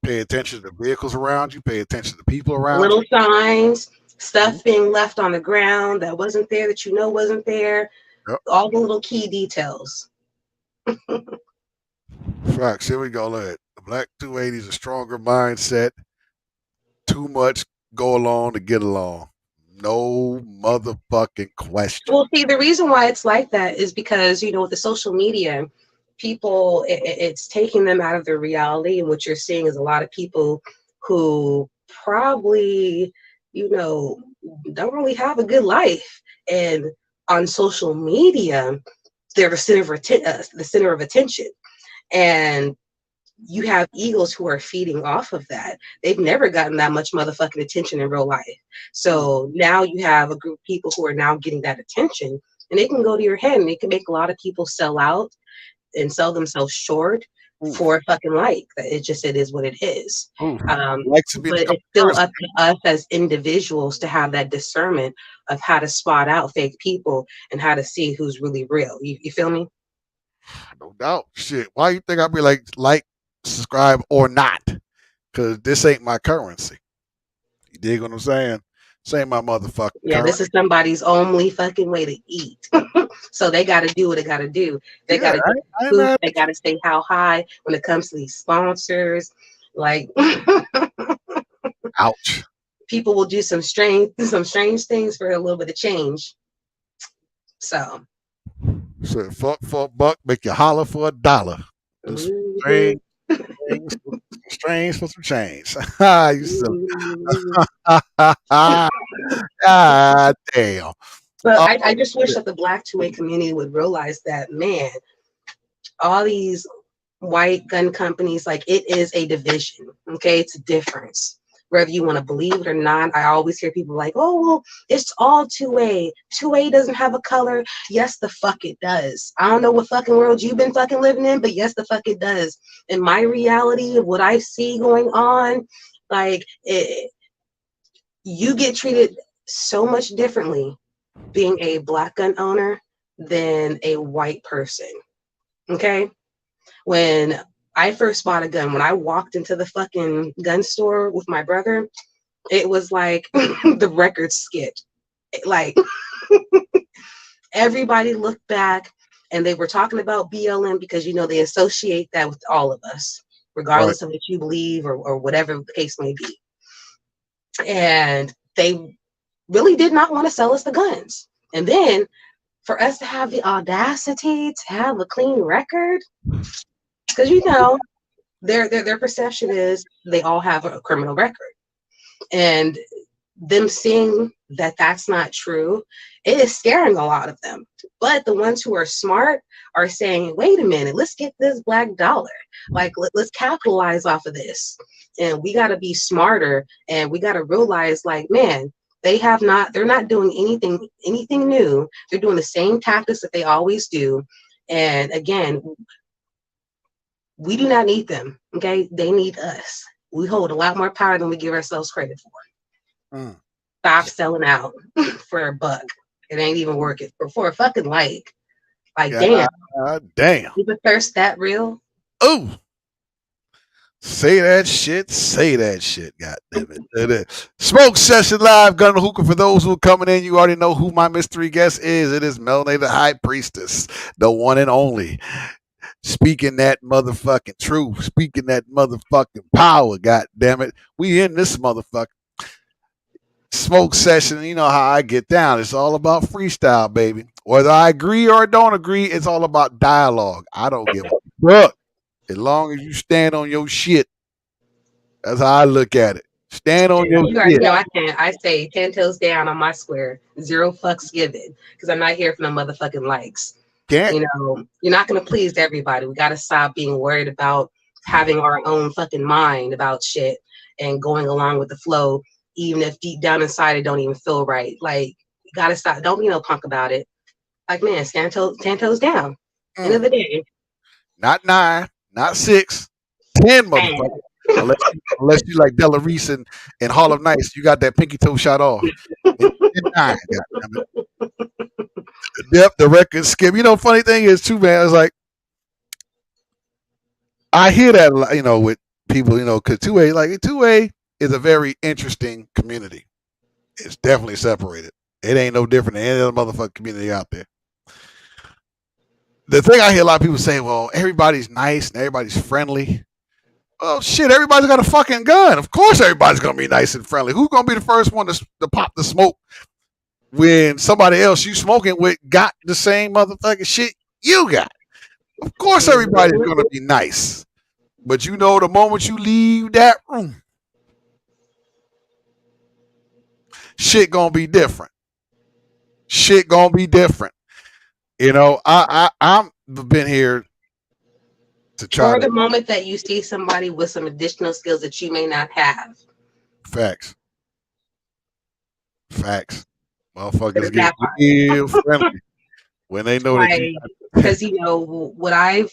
Pay attention to the vehicles around you. Pay attention to the people around you. Little signs, Mhm. stuff being left on the ground that wasn't there, that you know wasn't there. Yep. All the little key details. Facts. Here we go. Look, the Black 280 is a stronger mindset. Too much go along to get along. No motherfucking question. Well, see, the reason why it's like that is because, with the social media, people, it's taking them out of their reality. And what you're seeing is a lot of people who probably, you know, don't really have a good life. And on social media, they're the center of attention. And you have egos who are feeding off of that. They've never gotten that much motherfucking attention in real life. So now you have a group of people who are now getting that attention, and they can go to your head and they can make a lot of people sell out and sell themselves short Oof, for a fucking like. It is what it is. oof. Um, Likes to be but become it's still currency. up to us as individuals to have that discernment of how to spot out fake people and how to see who's really real. You feel me? No doubt. Shit. Why you think I'd be like, subscribe or not? Because this ain't my currency. You dig what I'm saying? This ain't my motherfucking Yeah, currency. this is somebody's only fucking way to eat. So they got to do what they got to do. They got Yeah, to get I ain't food. mad They at got you. to stay how high when it comes to these sponsors. Like Ouch. people will do some strange things for a little bit of change. So, So fuck buck, make you holler for $1. Do some mhm, strange things, some strange for some change. You silly. mhm. God damn. But Oh, I just wish shit. that the Black 2A community would realize that, man, all these white gun companies, like, it is a division. Okay, it's a difference. Whether you want to believe it or not, I always hear people like, "Oh, well, it's all 2A. 2A doesn't have a color." Yes, the fuck it does. I don't know what fucking world you've been fucking living in, but yes, the fuck it does. In my reality of what I see going on, like, you get treated so much differently being a black gun owner than a white person. Okay, when I first bought a gun, when I walked into the fucking gun store with my brother, it was like the record skipped. Like everybody looked back and they were talking about BLM because they associate that with all of us, Right. regardless of what you believe or whatever the case may be. And they really did not want to sell us the guns. And then for us to have the audacity to have a clean record, because their perception is they all have a criminal record, and them seeing that that's not true, it is scaring a lot of them. But the ones who are smart are saying, wait a minute, let's get this black dollar, like let's capitalize off of this, and we got to be smarter, and we got to realize, like, man, they're not doing anything new. They're doing the same tactics that they always do. And again, we do not need them. Okay, they need us. We hold a lot more power than we give ourselves credit for. Mm. Stop selling out for a buck. It ain't even working for a fucking like damn. God damn. Is the thirst that real? Ooh. Say that shit. Say that shit. God damn it. Smoke session live. Gun hookah. For those who are coming in, you already know who my mystery guest is. It is Melanie the High Priestess, the one and only. Speaking that motherfucking truth. Speaking that motherfucking power. God damn it. We in this motherfucker. Smoke session. You know how I get down. It's all about freestyle, baby. Whether I agree or don't agree, it's all about dialogue. I don't give a fuck. As long as you stand on your shit. That's how I look at it. Stand on your You already shit. know I can't. I say 10 toes down on my square, zero fucks given, because I'm not here for no motherfucking likes. Can't. You're not gonna please everybody. We gotta stop being worried about having our own fucking mind about shit and going along with the flow, even if deep down inside it don't even feel right. Like, you gotta stop. Don't be no punk about it. Like, man, 10 toes down. End of Mm. the day, Not 9, not 6, 10 man. motherfucker. Unless you like Della Reese and Hall of Nights, you got that pinky toe shot off. And nine, goddammit. Yep, the record skip. Funny thing is too, man. It's like I hear that a lot, with people, because two A is a very interesting community. It's definitely separated. It ain't no different than any other motherfucking community out there. The thing I hear a lot of people say, well, everybody's nice and everybody's friendly. Oh shit, everybody's got a fucking gun. Of course everybody's gonna be nice and friendly. Who's gonna be the first one to pop the smoke when somebody else you smoking with got the same motherfucking shit you got? Of course everybody's gonna be nice. But the moment you leave that room, shit gonna be different. Shit gonna be different. I'm been here to try Or to the moment that you see somebody with some additional skills that you may not have. facts. Motherfuckers That get part. real friendly when they know that you. Because what I've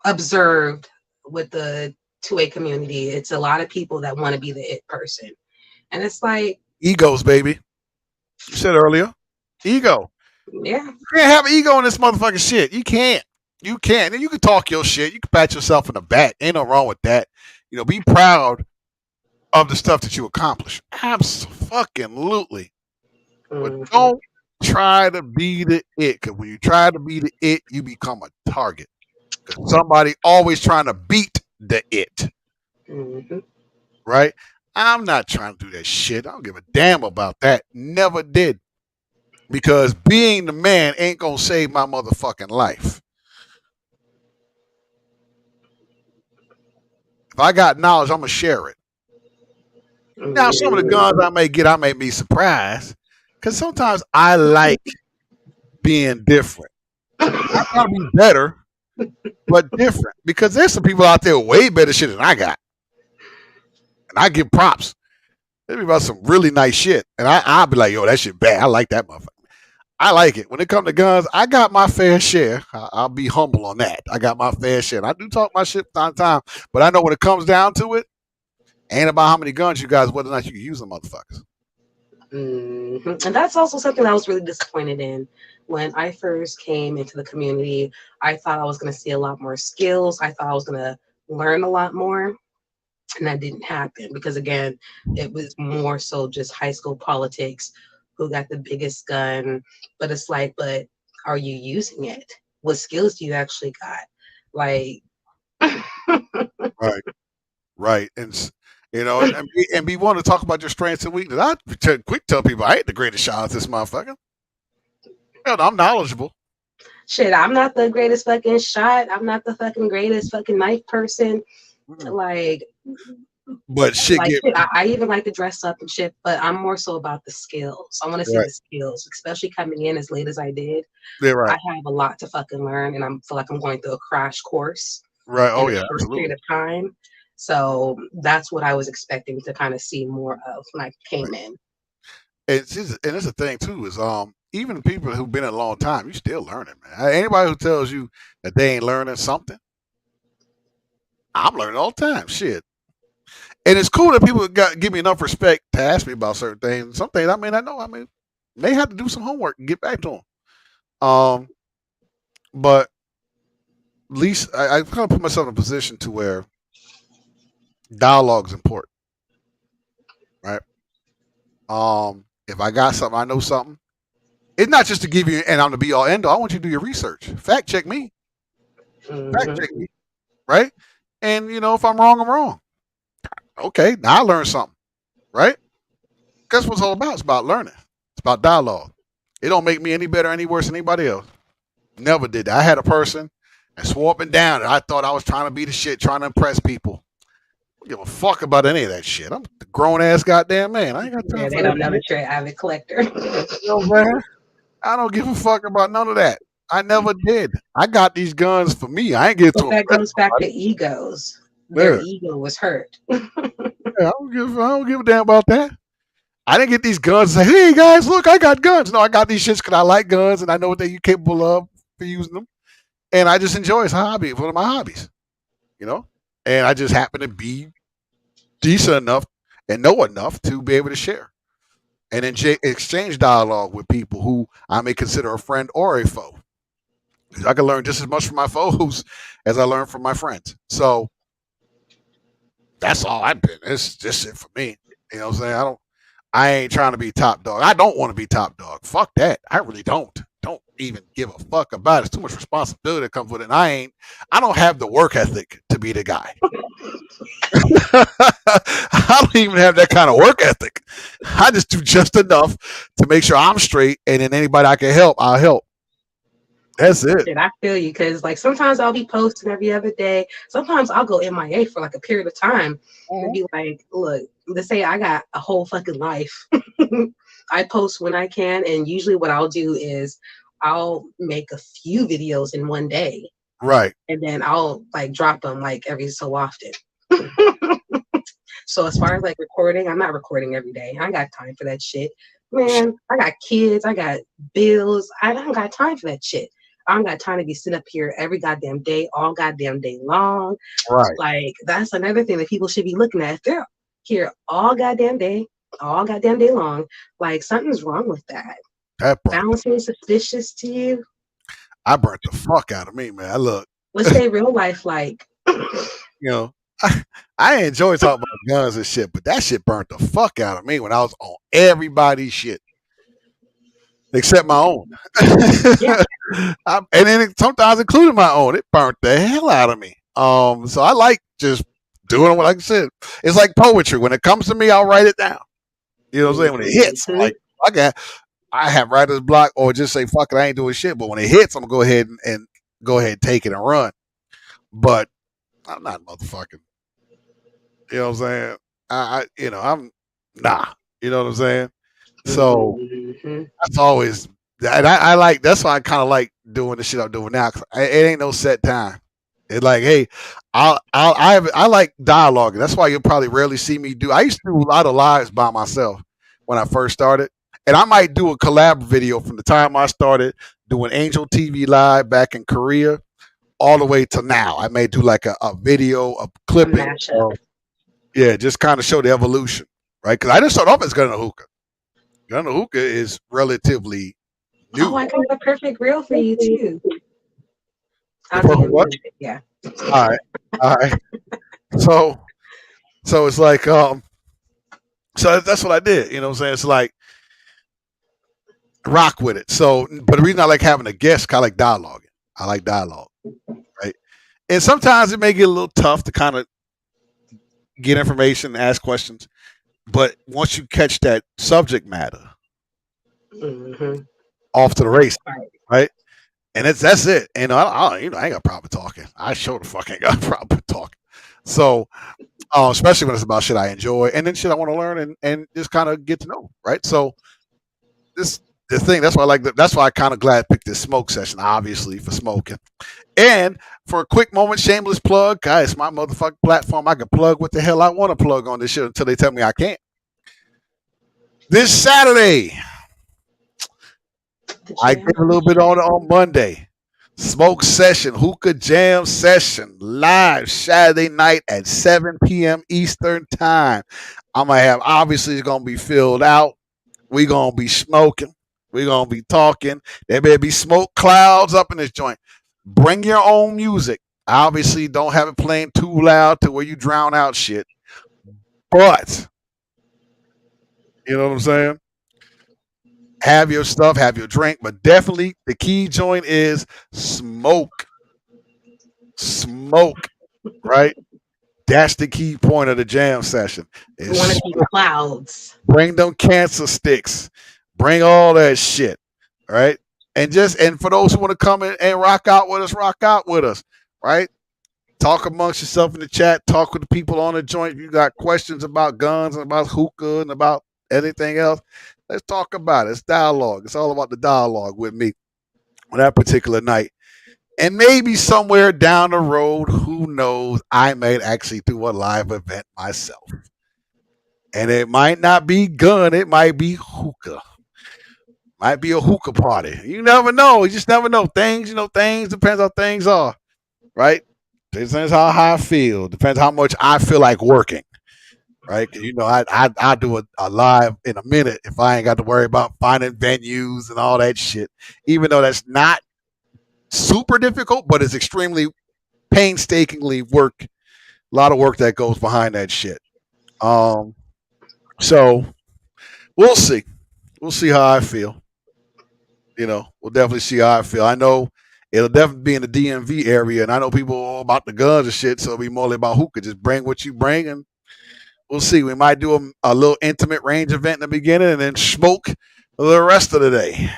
observed with the 2A community, it's a lot of people that want to be the it person, and it's like Egos, baby. You said earlier, ego. yeah, You can't have an ego in this motherfucking shit. You can't. You can't. And you can talk your shit. You can pat yourself in the back. Ain't no wrong with that. Be proud of the stuff that you accomplish. Absolutely. But don't try to be the it. Because when you try to be the it, you become a target. Because somebody always trying to beat the it. Right? I'm not trying to do that shit. I don't give a damn about that. Never did. Because being the man ain't gonna save my motherfucking life. If I got knowledge, I'm gonna share it. Now, some of the guns I may get, I may be surprised. Because sometimes I like being different. I gotta be better, but different. Because there's some people out there with way better shit than I got. And I give props. There'll be about some really nice shit. And I'll be like, yo, that shit bad. I like that motherfucker. I like it. When it comes to guns, I got my fair share. I'll be humble on that. I got my fair share. And I do talk my shit time to time, but I know when it comes down to it, ain't about how many guns you guys, whether or not you can use them motherfuckers. And that's also something I was really disappointed in. When I first came into the community, I thought I was going to see a lot more skills. I thought I was going to learn a lot more. And that didn't happen because, again, it was more so just high school politics. Who got the biggest gun? But it's like, but are you using it? What skills do you actually got? Like, right. And and we want to talk about your strengths and weaknesses. I quick tell people I ain't the greatest shot at this motherfucker. I'm knowledgeable. Shit, I'm not the greatest fucking shot. I'm not the fucking greatest fucking knife person. Like, but shit, I even like to dress up and shit, but I'm more so about the skills. I want to see the skills, especially coming in as late as I did. Yeah, right. I have a lot to fucking learn, and I feel like I'm going through a crash course. Right. Oh in yeah, a short absolutely. period of time. So that's what I was expecting to kind of see more of when I came in. And it's a thing too is even people who've been in a long time, you still learning, man. Anybody who tells you that they ain't learning something, I'm learning all the time. Shit. And it's cool that people give me enough respect to ask me about certain things. Some things I may not know. I mean, may have to do some homework and get back to them. But at least I kind of put myself in a position to where dialogue is important, right? If I got something, I know something. It's not just to give you and I'm the be all end all. I want you to do your research. Fact check me. Fact check me, right? And if I'm wrong, I'm wrong. Okay, now I learned something, right? That's what it's all about. It's about learning. It's about dialogue. It don't make me any better, any worse than anybody else. Never did that. I had a person and swore up and down that I thought I was trying to be the shit, trying to impress people. I don't give a fuck about any of that shit. I'm the grown ass goddamn man. I ain't got time for they don't know that you're an avid collector. Man? I don't give a fuck about none of that. I never did. I got these guns for me. I ain't get to. That goes back to egos. Their ego was hurt. I don't give a damn about that. I didn't get these guns and say, hey guys, look, I got guns. No, I got these shits because I like guns and I know what they're capable of for using them. And I just enjoy it. It's a hobby, one of my hobbies. And I just happen to be decent enough and know enough to be able to share and exchange dialogue with people who I may consider a friend or a foe. 'Cause I can learn just as much from my foes as I learn from my friends. So that's all I've been. It's just it for me. You know what I'm saying? I ain't trying to be top dog. I don't want to be top dog. Fuck that. I really don't. Don't even give a fuck about it. It's too much responsibility that comes with it. And I don't have the work ethic to be the guy. I don't even have that kind of work ethic. I just do just enough to make sure I'm straight, and then anybody I can help, I'll help. That's it. Shit, I feel you because like sometimes I'll be posting every other day. Sometimes I'll go MIA for like a period of time and Mhm. be like, look, let's say I got a whole fucking life. I post when I can, and usually what I'll do is I'll make a few videos in one day, Right. and then I'll like drop them like every so often. So as far as like recording, I'm not recording every day. I ain't got time for that shit. Man, I got kids, I got bills. I don't got time for that shit. I don't got time to be sitting up here every goddamn day, all goddamn day long. Right. Like that's another thing that people should be looking at. If they're here all goddamn day long, like something's wrong with that. That burnt. Sounds seems suspicious to you. I burnt the fuck out of me, man. I look, Let's say real life, like you know, I enjoy talking about guns and shit, but that shit burnt the fuck out of me when I was on everybody's shit except my own. yeah. And then sometimes including my own, it burnt the hell out of me. So I like just doing what, like I said, it's like poetry. When it comes to me, I'll write it down. You know what I'm saying? When it hits, I'm like I have writer's block, or just say fuck it, I ain't doing shit. But when it hits, I'm gonna go ahead and go ahead and take it and run. But I'm not motherfucking. You know what I'm saying? I'm nah. You know what I'm saying? So Mhm. that's always, and I like, that's why I kind of like doing the shit I'm doing now. 'Cause it ain't no set time. It's like, hey, I like dialogue. That's why you'll probably rarely see me do. I used to do a lot of lives by myself when I first started, and I might do a collab video from the time I started doing Angel TV Live back in Korea all the way to now. I may do like a video, a A clipping mashup. of, yeah, just kind of show the evolution, right? Because I didn't start off as Gunna Hookah. Gunna Hookah is relatively Oh, new. I got the perfect reel for you too. The I'll perfect DM what? you. Yeah. All right, all right. So, so it's like, so that's what I did. You know what I'm saying? It's like rock with it. So, but the reason I like having a guest, I like dialoguing. I like dialogue, right? And sometimes it may get a little tough to kind of get information, and ask questions. But once you catch that subject matter, Hmm. off to the race, Right. right? And that's it. And I ain't got a problem talking. I sure the fuck ain't got a problem talking. So, especially when it's about shit I enjoy and then shit I want to learn and just kind of get to know, right? So this the thing, that's why I like that's why I kind of glad I picked this smoke session, obviously for smoking. And for a quick moment, shameless plug, guys, my motherfucking platform. I can plug what the hell I want to plug on this shit until they tell me I can't. This Saturday, The I gave jam. a little bit on it on Monday. Smoke session, hookah jam session, live Saturday night at 7 p.m. Eastern time. I'm gonna have, obviously it's gonna be filled out. We gonna be smoking. We gonna be talking. There may be smoke clouds up in this joint. Bring your own music. Obviously, don't have it playing too loud to where you drown out shit. But you know what I'm saying? Have your stuff, have your drink, but definitely the key joint is smoke. Smoke, right? That's the key point of the jam session. We want to Is see clouds. bring them cancer sticks, bring all that shit, right? And for those who want to come in and rock out with us, right? Talk amongst yourself in the chat. Talk with the people on the joint. If you got questions about guns and about hookah and about anything else, let's talk about it. It's dialogue. It's all about the dialogue with me on that particular night. And maybe somewhere down the road, who knows, I might actually do a live event myself. And it might not be gun, it might be hookah. Might be a hookah party. You never know. You just never know. Things depends how things are, right? Depends how I feel. Depends how much I feel like working. right? 'Cause, I do a live in a minute if I ain't got to worry about finding venues and all that shit. Even though that's not super difficult, but it's extremely painstakingly work. A lot of work that goes behind that shit. Um, so we'll see. We'll see how I feel. We'll definitely see how I feel. I know it'll definitely be in the DMV area, and I know people all about the guns and shit, so it'll be more about who could just bring what you bring, and we'll see. We might do a little intimate range event in the beginning, and then smoke the rest of the day.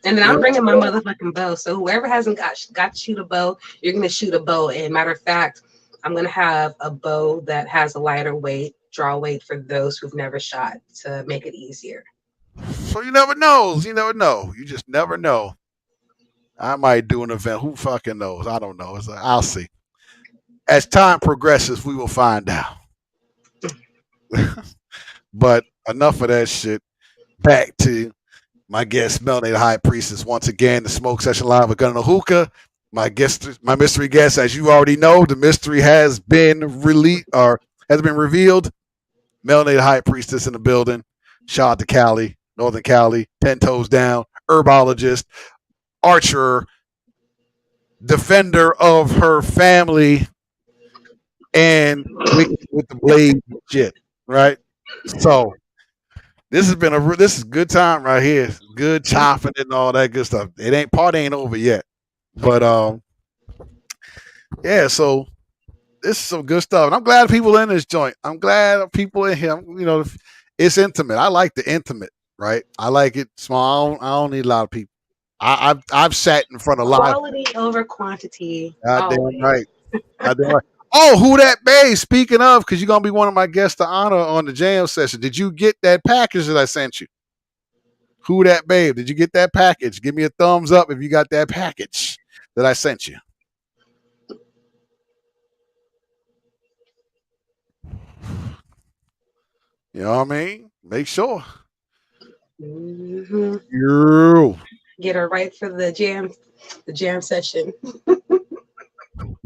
And then I'm bringing my motherfucking bow. So whoever hasn't got to shoot a bow, you're gonna shoot a bow. And matter of fact, I'm gonna have a bow that has a lighter weight, draw weight for those who've never shot to make it easier. So you never know. You never know. You just never know. I might do an event. Who fucking knows? I don't know. I'll see. As time progresses, we will find out. But enough of that shit. Back to my guest, Melanated High Priestess. Once again, the Smoke Session Live with Gun and a Hookah. My mystery guest, as you already know, the mystery has been released or has been revealed. Melanated High Priestess in the building. Shout out to Cali, Northern Cali, 10 toes down, herbologist, archer, defender of her family, and with the blade shit, right? So this has been this is good time right here. Good chopping and all that good stuff. Party ain't over yet, but yeah. So this is some good stuff, and I'm glad people in this joint. I'm glad people in here. It's intimate. I like the intimate, right? I like it small. I don't need a lot of people. I've sat in front of live. Quality over quantity. Goddamn right. Goddamn right. Oh, who that babe? Speaking of, because you're gonna be one of my guests to honor on the jam session. Did you get that package that I sent you? Who that babe? Did you get that package? Give me a thumbs up if you got that package that I sent you. You know what I mean? Make sure. Mm-hmm. You. Get her right for the jam session.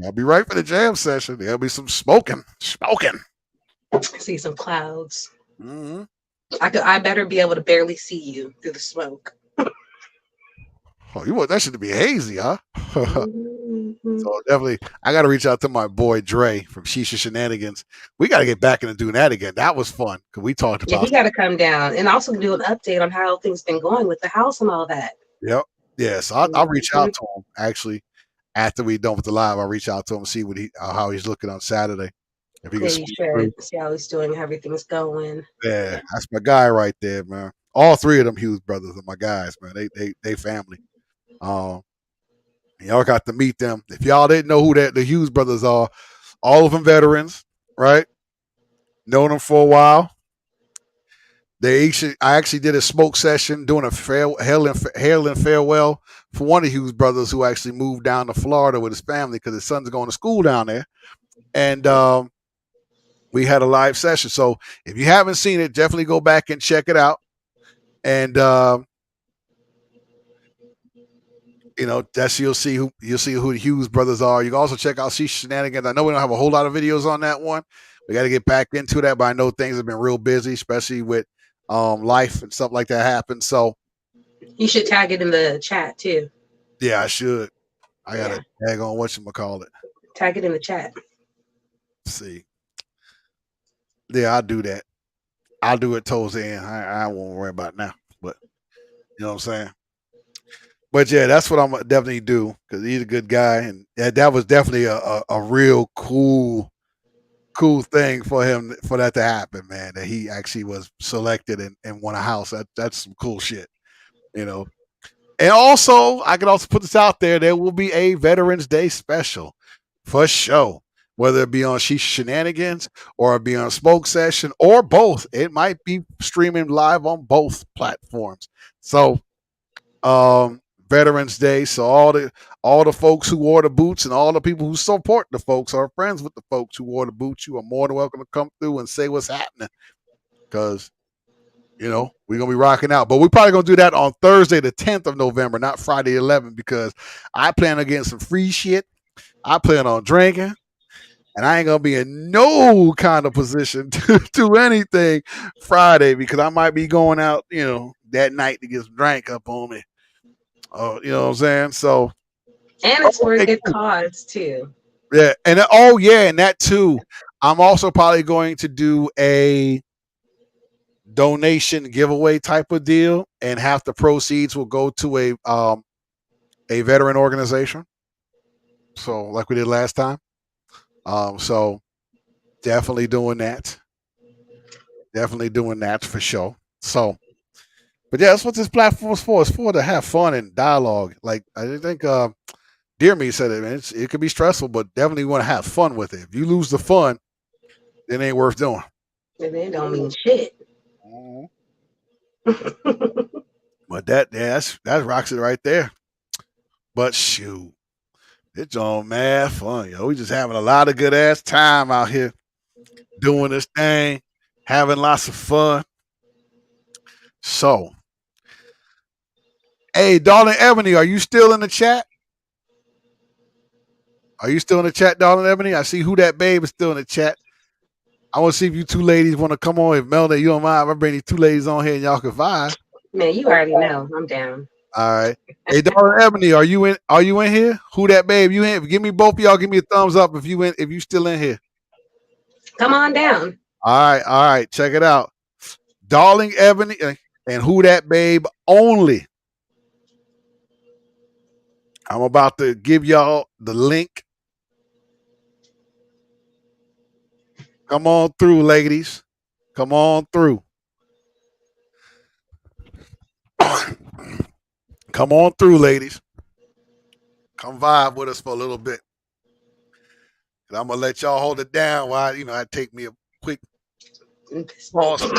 I'll be right for the jam session. There'll be some smoking. See some clouds. Mm-hmm. I better be able to barely see you through the smoke. Oh, you want that shit to be hazy, huh? Mm-hmm. So definitely, I got to reach out to my boy Dre from Shisha Shenanigans. We got to get back into doing that again. That was fun because we talked about. Yeah, he got to come down and also do an update on how things been going with the house and all that. Yep. Yeah. So I'll reach out to him actually after we done with the live. I'll reach out to him and see how he's looking on Saturday. If he can see how he's doing, how everything's going. Yeah, that's my guy right there, man. All three of them Hughes brothers are my guys, man. They family. Y'all got to meet them. If y'all didn't know who the Hughes brothers are, all of them veterans, right? Known them for a while. I actually did a smoke session doing a hail and farewell for one of the Hughes brothers who actually moved down to Florida with his family because his son's going to school down there. And we had a live session. So if you haven't seen it, definitely go back and check it out. And you'll see who the Hughes brothers are. You can also check out Shisha Shenanigans. I know we don't have a whole lot of videos on that one. We got to get back into that, but I know things have been real busy, especially with life and stuff like that happen. So you should tag it in the chat too. Yeah, I should. I gotta tag on whatchamacallit. Tag it in the chat. Let's see. Yeah, I'll do that. I'll do it towards the end. I won't worry about it now. But you know what I'm saying? But yeah, that's what I'm gonna definitely do because he's a good guy, and that was definitely a real cool thing for him for that to happen, man. That he actually was selected and won a house. That's some cool shit, you know. And also, I can also put this out there: there will be a Veterans Day special for sure. Whether it be on Shisha Shenanigans or it be on Smoke Session or both, it might be streaming live on both platforms. So, Veterans Day. So all the folks who wore the boots and all the people who support the folks are friends with the folks who wore the boots. You are more than welcome to come through and say what's happening, because we're gonna be rocking out. But we're probably gonna do that on Thursday, the 10th of November, not Friday 11th, because I plan on getting some free shit. I plan on drinking. and I ain't gonna be in no kind of position to do anything Friday because I might be going out, that night to get some drink up on me. Oh, you know what I'm saying? So, And it's for a okay, good cool. cause too. Yeah, and oh yeah, and that too. I'm also probably going to do a donation giveaway type of deal, and half the proceeds will go to a veteran organization. So, like we did last time. So definitely doing that. Definitely doing that for sure. So, but yeah, that's what this platform is for. It's for to have fun and dialogue. Like I think Dear Me said it, man. It could be stressful, but definitely want to have fun with it. If you lose the fun, it ain't worth doing. And it don't mean shit. Mhm. But that's rocks it right there. But shoot, it's on mad fun, yo. We just having a lot of good ass time out here doing this thing, having lots of fun. So, hey, Darling Ebony, are you still in the chat? Are you still in the chat, Darling Ebony? I see Who That Babe is still in the chat. I want to see if you two ladies want to come on. If Melda, you don't mind, I bring these two ladies on here and y'all can vibe. Man, you already know. I'm down. All right. Hey, Darling Ebony, are you in? Are you in here? Who That Babe? You in? Give me both of y'all. Give me a thumbs up if you in. If you still in here. Come on down. All right. All right. Check it out. Darling Ebony and Who That Babe only. I'm about to give y'all the link. Come on through, ladies. Come on through. Come on through, ladies. Come vibe with us for a little bit. And I'm gonna let y'all hold it down while I take me a quick pause.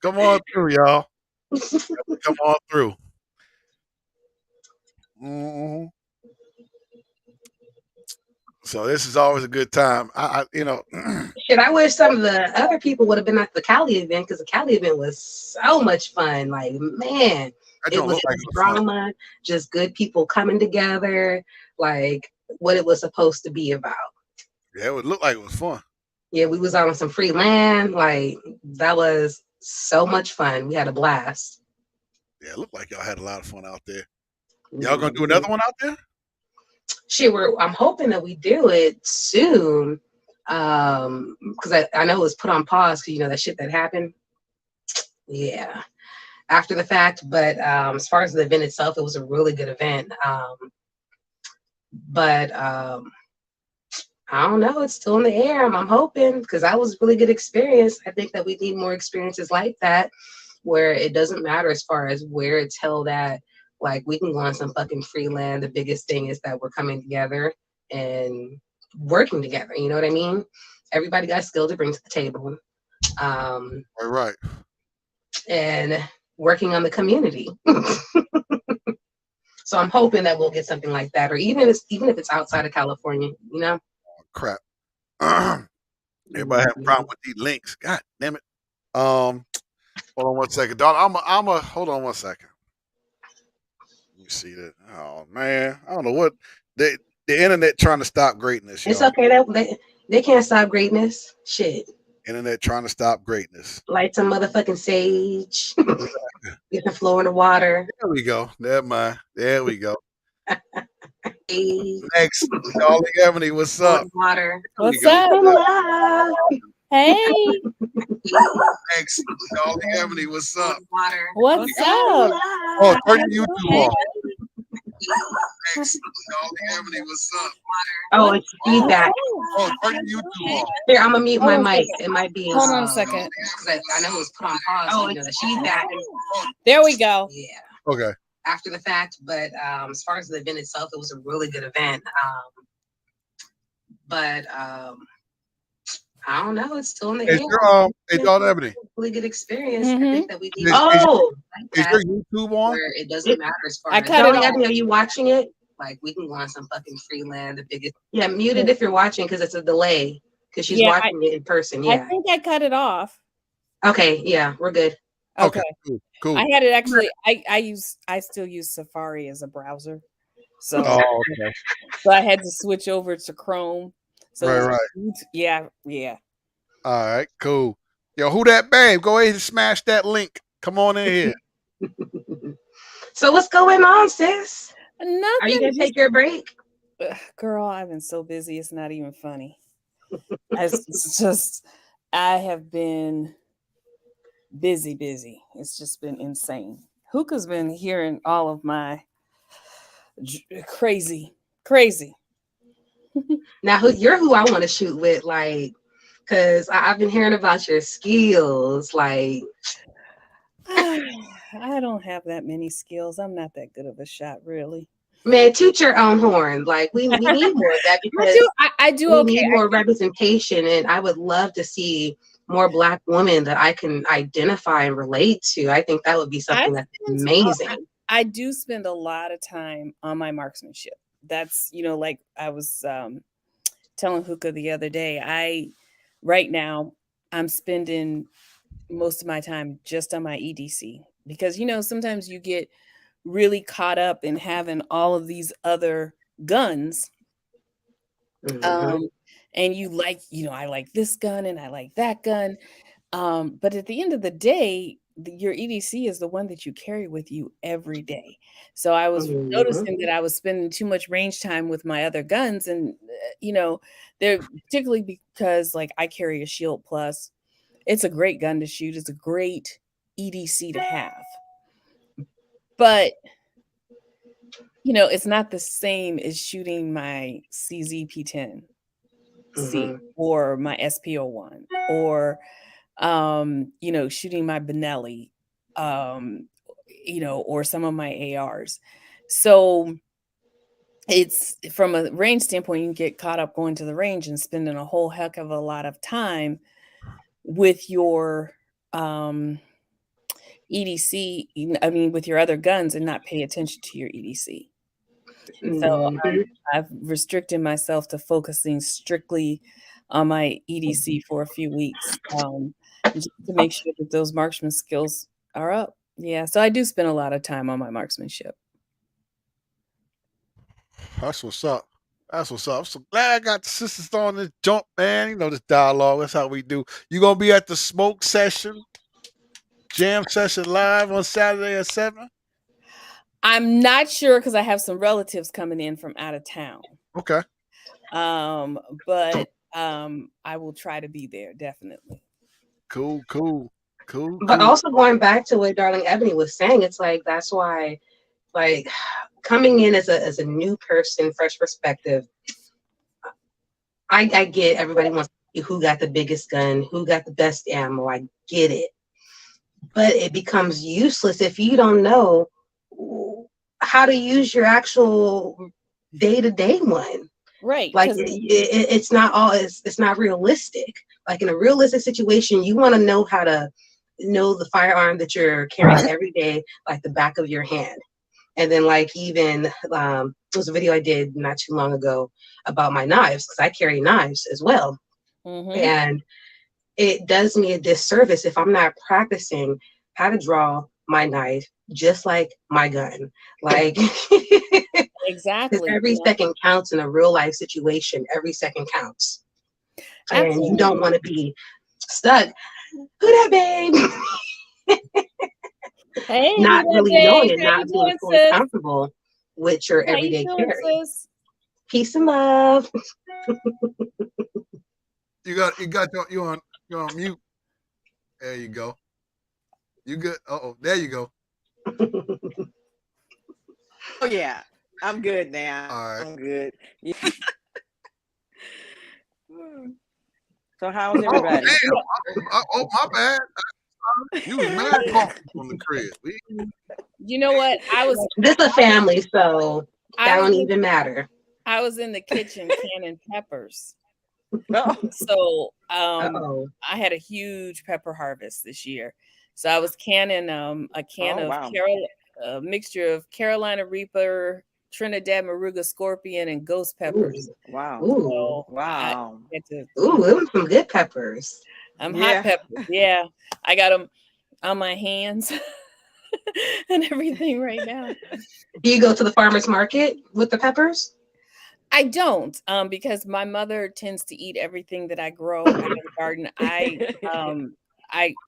Come on through, y'all. Come on through. hmm So this is always a good time. Shit, I wish some of the other people would have been at the Cali event because the Cali event was so much fun. Like, man, that it don't was look like just it was fun. drama, just good people coming together, like what it was supposed to be about. Yeah, it would look like it was fun. Yeah, we was on some free land. Like, that was so much fun. We had a blast. Yeah, it looked like y'all had a lot of fun out there. Y'all gonna do another one out there? Shit, I'm hoping that we do it soon. Because I know it was put on pause because that shit that happened. Yeah. After the fact, but as far as the event itself, it was a really good event. But I don't know, it's still in the air. I'm hoping because that was a really good experience. I think that we need more experiences like that where it doesn't matter as far as where it's held at. Like, we can go on some fucking free land. The biggest thing is that we're coming together and working together. You know what I mean? Everybody got skill to bring to the table. Right. And working on the community. So I'm hoping that we'll get something like that, or even if it's outside of California, Crap. Everybody having a problem with these links. God damn it. Hold on one second, dog. I'm a hold on one second. Let me see that. Oh man, I don't know what the internet trying to stop greatness. It's Y'all. okay that they can't stop greatness. Shit. Internet trying to stop greatness. Light some motherfucking sage. Get the flow in the water. There we go. Never mind. There we go. Sage, Next, Darling Ebony, what's flow in up? the water. What's up? Hey, Next, Darling Ebony, what's up? Water. what's up? Oh, turn your YouTube Hey. off. Next, Darling Ebony, what's up? Oh, it's feedback. Oh, turn your YouTube off. Here, I'm gonna mute my Hold on a mic. second. It might be. Hold on a second. Because I know it was put on pause. Oh, it's feedback. There we go. Yeah. Okay. After the fact, but as far as the event itself, it was a really good event. But I don't know, it's still in the Is air. your hey, Darling Ebony, Really good experience. Mhm. I think that we need Is- is your YouTube on? where it doesn't matter as far I as cut it off. Ebony, are you watching it? Like, we can go on some fucking free land, the biggest. Yeah, mute it if you're watching because it's a delay. Because she's Yeah, watching it in person. I Yeah. think I cut it off. Okay, yeah, we're good. Okay. Cool. I had it actually. I still use Safari as a browser. So, Oh, okay. so I had to switch over to Chrome. So Right. yeah. All right, cool. Yo, who that babe? Go ahead and smash that link. Come on in here. So what's going on, sis? Are you Nothing. gonna take your break? Girl, I've been so busy. It's not even funny. It's just, I have been busy. It's just been insane. Hookah's been hearing all of my crazy. Now, you're who I want to shoot with, like, because I've been hearing about your skills. Like, I don't have that many skills. I'm not that good of a shot, really. man, toot your own horn. Like, we need more of that because I do we okay. need more representation, and I would love to see more Black women that I can identify and relate to. I think that would be something that's amazing. I do spend a lot of time on my marksmanship. That's, like I was telling Hookah the other day, right now I'm spending most of my time just on my EDC because, sometimes you get really caught up in having all of these other guns. Mhm. And you like, I like this gun and I like that gun. But at the end of the day, your EDC is the one that you carry with you every day. So I was Mhm. noticing that I was spending too much range time with my other guns. And, they're particularly because like I carry a Shield Plus. It's a great gun to shoot. It's a great EDC to have. But, it's not the same as shooting my CZP10C Mhm. or my SPO1 or shooting my Benelli, or some of my ARs. So it's from a range standpoint, you can get caught up going to the range and spending a whole heck of a lot of time with your EDC, with your other guns and not pay attention to your EDC. So Mhm. I've restricted myself to focusing strictly on my EDC for a few weeks, just to make sure that those marksman skills are up. Yeah, so I do spend a lot of time on my marksmanship. That's what's up. I'm so glad I got the sisters on this jump, man. This dialogue. That's how we do. You gonna be at the smoke session, jam session live on Saturday at 7? I'm not sure because I have some relatives coming in from out of town. Okay. But I will try to be there definitely. Cool. But also going back to what Darling Ebony was saying, it's like that's why, like, coming in as a new person, fresh perspective. I get everybody wants to see who got the biggest gun, who got the best ammo. I get it, but it becomes useless if you don't know how to use your actual day-to-day one. Right. Like it's not all it's not realistic. Like in a realistic situation, you want to know how to know the firearm that you're carrying every day, like the back of your hand. And then like even there was a video I did not too long ago about my knives because I carry knives as well. Mm-hmm. And it does me a disservice if I'm not practicing how to draw my knife just like my gun. Like exactly. Every second counts in a real life situation. Every second counts. Absolutely. And you don't want to be stuck. Who that babe? Hey, not really babe. knowing and How not you being doing, fully sis? comfortable with your How everyday you doing, carry. sis? Peace and love. You're on mute. There you go. You good? There you go. Oh yeah, I'm good now. All right. I'm good. Yeah. So how's everybody? Oh, my bad. You was mad talking from the crib. You know what? This is a family, so that don't even matter. I was in the kitchen canning peppers. Oh. So I had a huge pepper harvest this year. So I was canning a can a mixture of Carolina Reaper, Trinidad Moruga Scorpion, and Ghost peppers. Ooh, wow. Ooh. So wow. Ooh, it was some good peppers. Hot peppers. Yeah. I got them on my hands. and everything right now. Do you go to the farmer's market with the peppers? I don't, because my mother tends to eat everything that I grow out of the garden. I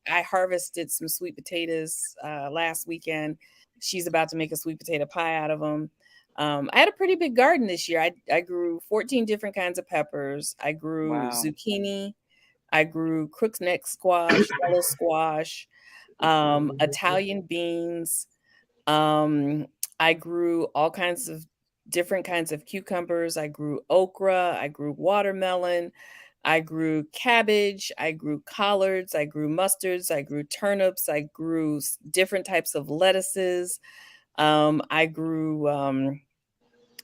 harvested some sweet potatoes last weekend. She's about to make a sweet potato pie out of them. I had a pretty big garden this year. I grew 14 different kinds of peppers. I grew Wow. zucchini. I grew crook's neck squash, yellow squash, Italian beans. I grew all kinds of different kinds of cucumbers. I grew okra. I grew watermelon. I grew cabbage. I grew collards. I grew mustards. I grew turnips. I grew different types of lettuces. I grew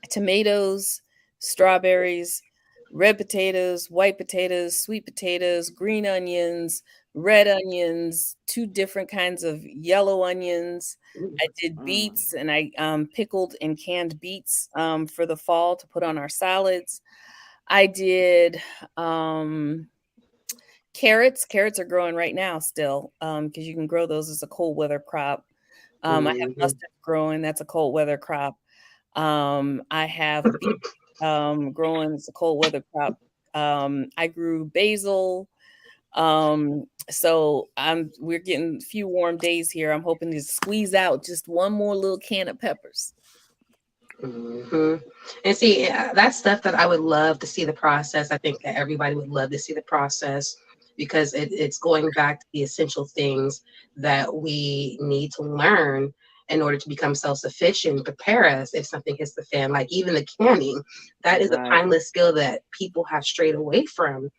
tomatoes, strawberries, red potatoes, white potatoes, sweet potatoes, green onions, red onions, two different kinds of yellow onions. I did beets, and I pickled and canned beets for the fall to put on our salads. I did carrots. Carrots are growing right now still, because you can grow those as a cold weather crop. I have Mhm. mustard growing. That's a cold weather crop. I have beets growing. It's a cold weather crop. I grew basil. So we're getting a few warm days here. I'm hoping to squeeze out just one more little can of peppers. Mhm. And see, that's stuff that I would love to see the process. I think that everybody would love to see the process because it's going back to the essential things that we need to learn in order to become self-sufficient, prepare us if something hits the fan. Like even the canning, that is a Right. timeless skill that people have strayed away from.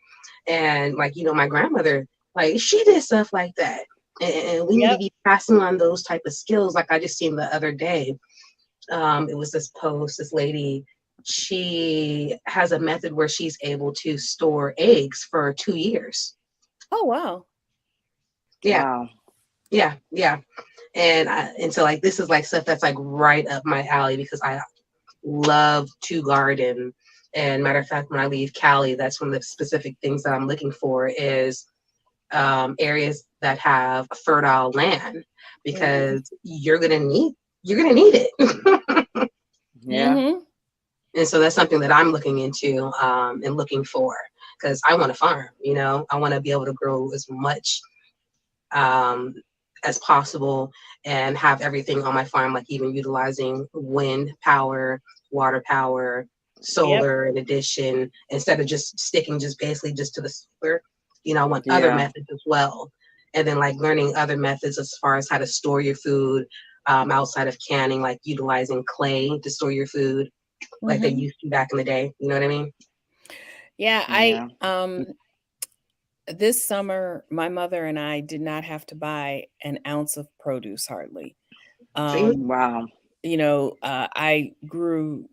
And like, my grandmother, like she did stuff like that. And we need to Yep. be passing on those type of skills. Like I just seen the other day, it was this post, this lady, she has a method where she's able to store eggs for 2 years. Oh, wow. Yeah, Wow. yeah. And so like this is like stuff that's like right up my alley because I love to garden. And matter of fact, when I leave Cali, that's one of the specific things that I'm looking for is areas that have fertile land because you're gonna need it. Yeah. Mm-hmm. And so that's something that I'm looking into and looking for because I want to farm, I want to be able to grow as much um, as possible and have everything on my farm, like even utilizing wind power, water power, Yep. solar in addition, instead of just sticking just basically just to the solar, I want other Yeah. methods as well. And then like learning other methods as far as how to store your food outside of canning, like utilizing clay to store your food like they Mm-hmm. used to back in the day. You know what I mean? Yeah, Yeah. this summer, my mother and I did not have to buy an ounce of produce hardly. See? Wow. I grew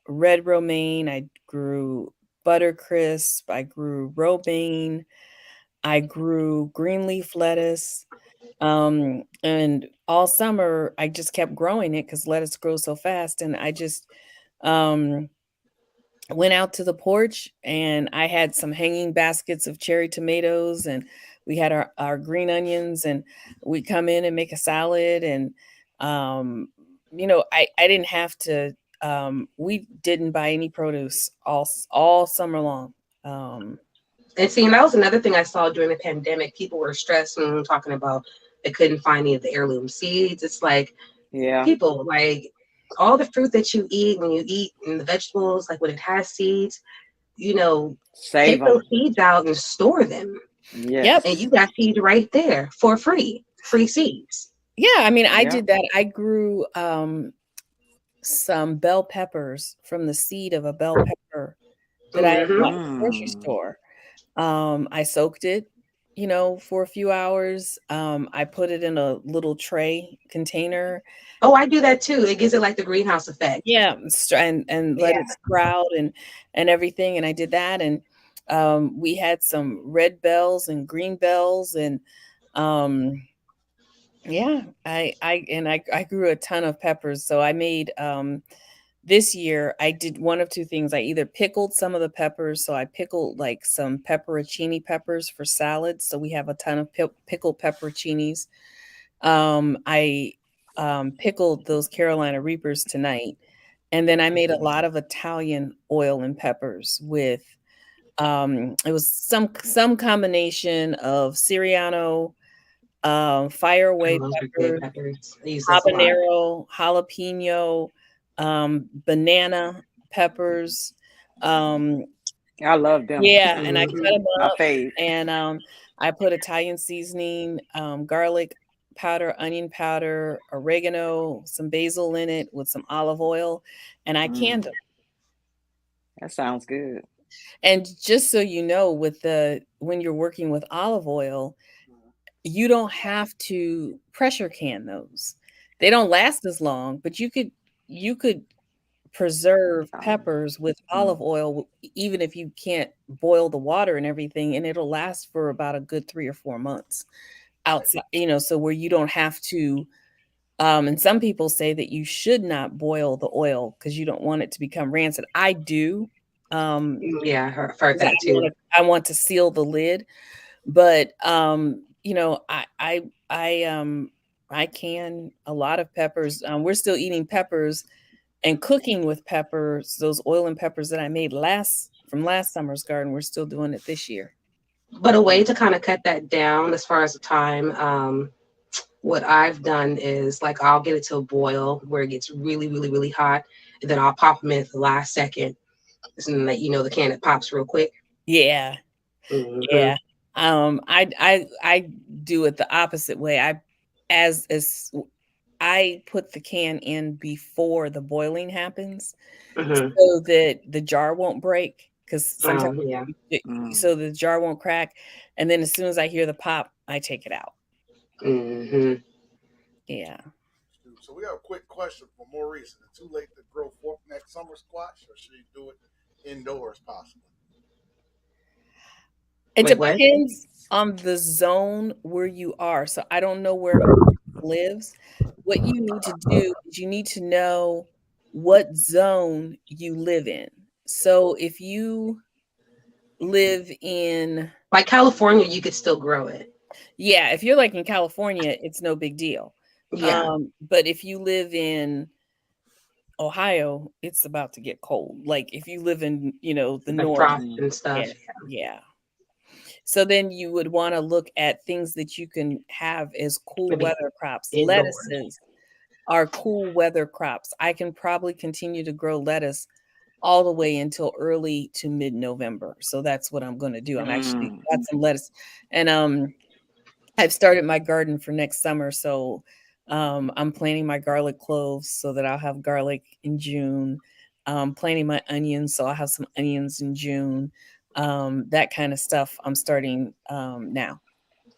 red romaine, I grew buttercrisp, I grew romaine, I grew green leaf lettuce. And all summer I just kept growing it because lettuce grows so fast. And I just um went out to the porch and I had some hanging baskets of cherry tomatoes, and we had our green onions, and we come in and make a salad. And um I didn't have to we didn't buy any produce all summer long. And see, and that was another thing I saw during the pandemic. People were stressed and talking about they couldn't find any of the heirloom seeds. It's like Yeah. people like all the fruit that you eat when you eat and the vegetables, like when it has seeds, Save take those them. seeds out and store them. Yep. And Yes. you got seeds right there for free seeds. Yeah, I mean, I Yeah. did that. I grew some bell peppers from the seed of a bell pepper that I had bought Hmm. at the grocery Mm. store. I soaked it, for a few hours. I put it in a little tray container. Oh, I do that too. It gives it like the greenhouse effect. Yeah, and let Yeah. it sprout and everything. And I did that, and we had some red bells and green bells, and um, yeah, I grew a ton of peppers. So I made this year I did one of two things. I either pickled some of the peppers, so I pickled like some pepperoncini peppers for salads. So we have a ton of pickled pepperoncinis. I pickled those Carolina Reapers tonight, and then I made a lot of Italian oil and peppers with. It was some combination of Siriano, fire away Those are good peppers, peppers. I use those a lot. habanero, jalapeno, banana peppers. I love them. Yeah, and I cut them My up, fave. and I put Italian seasoning, garlic powder, onion powder, oregano, some basil in it with some olive oil, and I canned them. That sounds good. And just so you know, when you're working with olive oil, you don't have to pressure can those. They don't last as long, but you could preserve peppers with olive oil, even if you can't boil the water and everything, and it'll last for about a good 3 or 4 months outside, so where you don't have to. And some people say that you should not boil the oil because you don't want it to become rancid. I do. Yeah, I heard that too. I want to seal the lid, but I can a lot of peppers. We're still eating peppers and cooking with peppers. Those oil and peppers that I made from last summer's garden, we're still doing it this year. But a way to kind of cut that down as far as the time, what I've done is like I'll get it to a boil where it gets really, really, really hot, and then I'll pop them in at the last second, and that the can it pops real quick. Yeah, yeah. I do it the opposite way. I put the can in before the boiling happens, so that the jar won't break. Because sometimes, so the jar won't crack, and then as soon as I hear the pop, I take it out. Yeah. So we have a quick question for Maurice. Is it too late to grow fork neck summer squash, or should you do it indoors possibly? It depends on the zone where you are. So I don't know where Maurice lives. What you need to do is you need to know what zone you live in. So if you live in like California, you could still grow it. Yeah, if you're like in California, it's no big deal. Yeah. But if you live in Ohio, it's about to get cold. Like if you live in, the north frost and stuff. Yeah. So then you would want to look at things that you can have as cool weather crops. Lettuces are cool weather crops. I can probably continue to grow lettuce all the way until early to mid-November. So that's what I'm going to do. I'm actually got some lettuce, and I've started my garden for next summer. So I'm planting my garlic cloves so that I'll have garlic in June. Planting my onions, so I'll have some onions in June. That kind of stuff I'm starting now.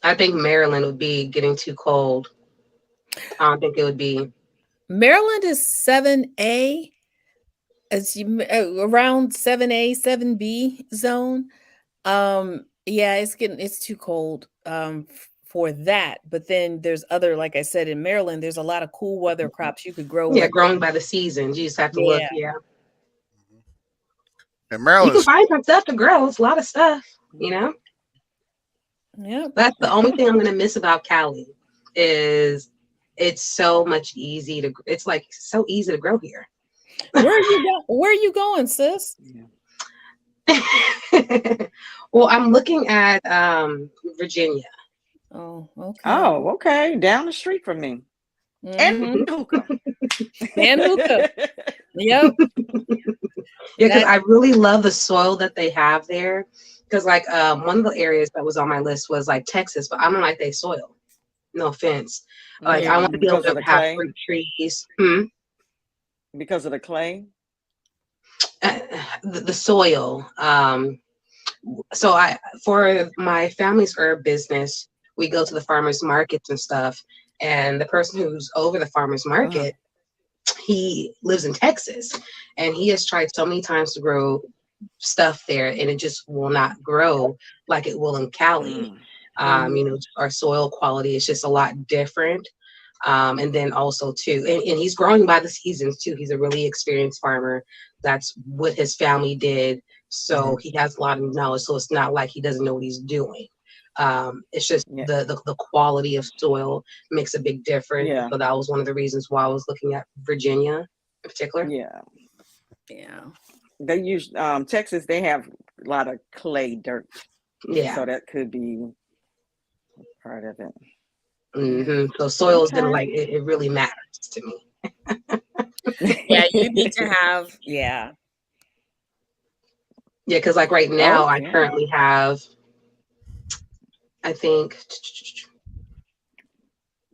I think Maryland would be getting too cold. I don't think it would be. Maryland is 7A. As around 7A, 7B zone. Yeah, it's too cold for that. But then there's other, like I said, in Maryland, there's a lot of cool weather crops you could grow. Yeah, growing by the seasons. You just have to look. Yeah. In Maryland, you can find some stuff to grow. It's a lot of stuff, Yeah. That's the only thing I'm gonna miss about Cali is it's so much it's like so easy to grow here. Where are you going, sis? Well, I'm looking at Virginia. Oh, okay. Oh, okay. Down the street from me. And hookah. And hookah. Yep. Yeah, because I really love the soil that they have there. Because like one of the areas that was on my list was like Texas, but I don't like their soil. No offense. Like I want to be able to have fruit trees. Because of the clay? The soil. So for my family's herb business, we go to the farmers markets and stuff. And the person who's over the farmers market, he lives in Texas, and he has tried so many times to grow stuff there, and it just will not grow like it will in Cali. Our soil quality is just a lot different. And then also too, and he's growing by the seasons too. He's a really experienced farmer. That's what his family did. So he has a lot of knowledge. So it's not like he doesn't know what he's doing. It's just Yeah. the quality of soil makes a big difference. Yeah. So that was one of the reasons why I was looking at Virginia in particular. Yeah. Yeah. They use Texas. They have a lot of clay dirt, Yeah. so that could be part of it. So soil is Okay. like it really matters to me. Yeah, you need to have, yeah. Yeah, because like right now I Okay. currently have, I think,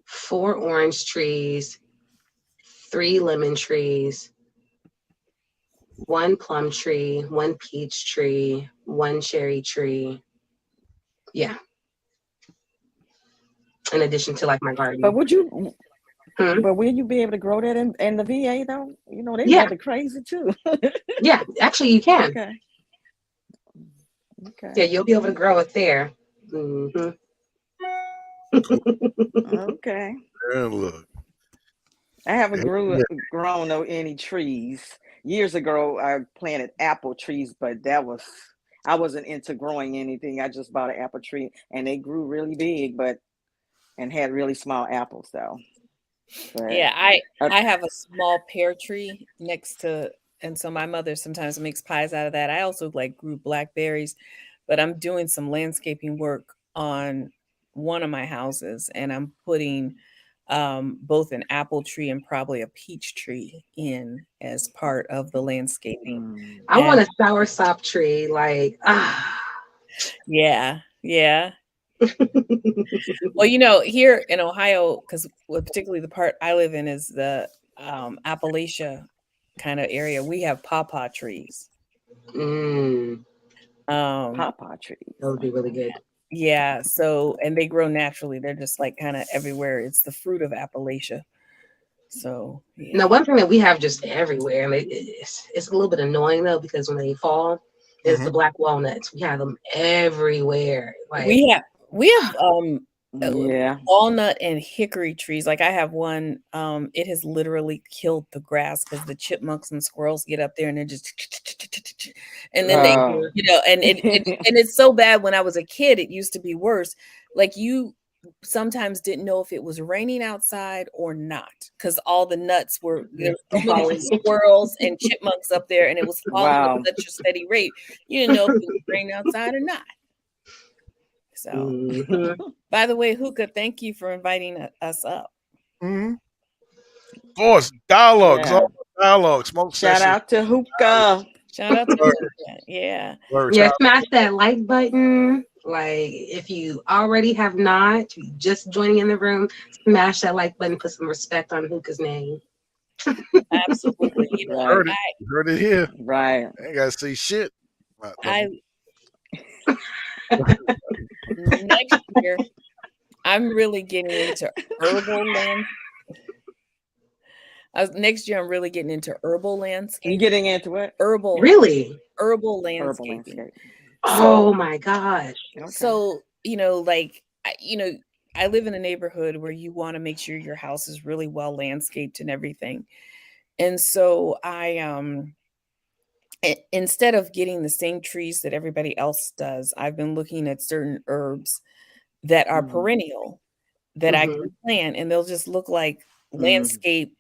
4 orange trees, 3 lemon trees, 1 plum tree, 1 peach tree, 1 cherry tree. Yeah. In addition to like my garden. But would you? Hmm? But will you be able to grow that in the VA though? You know, they Yeah. rather crazy too. Yeah, actually you can. Okay. Okay. Yeah, you'll be able to grow it there. Mhm. Okay. And look, I haven't yeah. grown any trees. Years ago, I planted apple trees, but I wasn't into growing anything. I just bought an apple tree, and they grew really big, and had really small apples though. But Yeah, I have a small pear tree next to, and so my mother sometimes makes pies out of that. I also like grew blackberries, but I'm doing some landscaping work on one of my houses, and I'm putting both an apple tree and probably a peach tree in as part of the landscaping. I want a soursop tree, like Yeah, yeah. Well, here in Ohio, because particularly the part I live in is the Appalachia kind of area. We have pawpaw trees. pawpaw trees. That would be really good. Yeah. So, and they grow naturally. They're just like kind of everywhere. It's the fruit of Appalachia. So, yeah. Now, one thing that we have just everywhere, and it's a little bit annoying though, because when they fall, is the black walnuts. We have them everywhere. Like we have Yeah. walnut and hickory trees. Like I have one, it has literally killed the grass because the chipmunks and squirrels get up there and they're just and then they Oh. and it's so bad. When I was a kid, it used to be worse. Like you sometimes didn't know if it was raining outside or not because all the nuts were there were so many squirrels and chipmunks up there and it was falling Wow. at such a steady rate. You didn't know if it was raining outside or not. So, by the way, Hookah, thank you for inviting us up. Of course, dialogues, Yeah. all dialogue, smoke Shout session. out to Hookah. Shout out to Hookah. Yeah. Yeah, smash that like button. Like if you already have not, you just joining in the room, smash that like button, put some respect on Hookah's name. Absolutely. Heard it here. Right. I ain't gotta see shit. Next year, I'm really getting into herbal land. Next year, I'm really getting into herbal landscaping. You getting into what? Herbal. Really? Herbal landscaping. Oh my gosh. Okay. So, I live in a neighborhood where you want to make sure your house is really well landscaped and everything. And so I instead of getting the same trees that everybody else does, I've been looking at certain herbs that are perennial that I can plant, and they'll just look like landscape,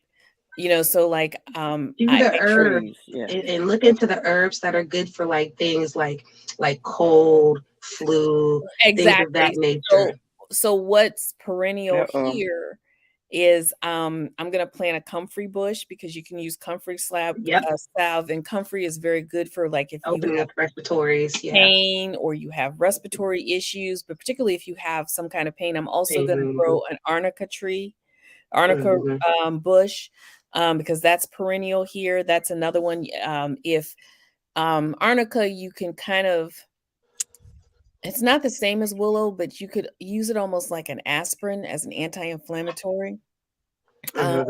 so like do the herbs and look into the herbs that are good for like things like cold, flu, things of that nature. So what's perennial here is I'm gonna plant a comfrey bush because you can use comfrey salve, and comfrey is very good for like if you have respiratory pain or you have respiratory issues, but particularly if you have some kind of pain. I'm also gonna grow an arnica tree, bush, because that's perennial here. That's another one. If arnica, you can kind of. It's not the same as willow, but you could use it almost like an aspirin as an anti-inflammatory. I'm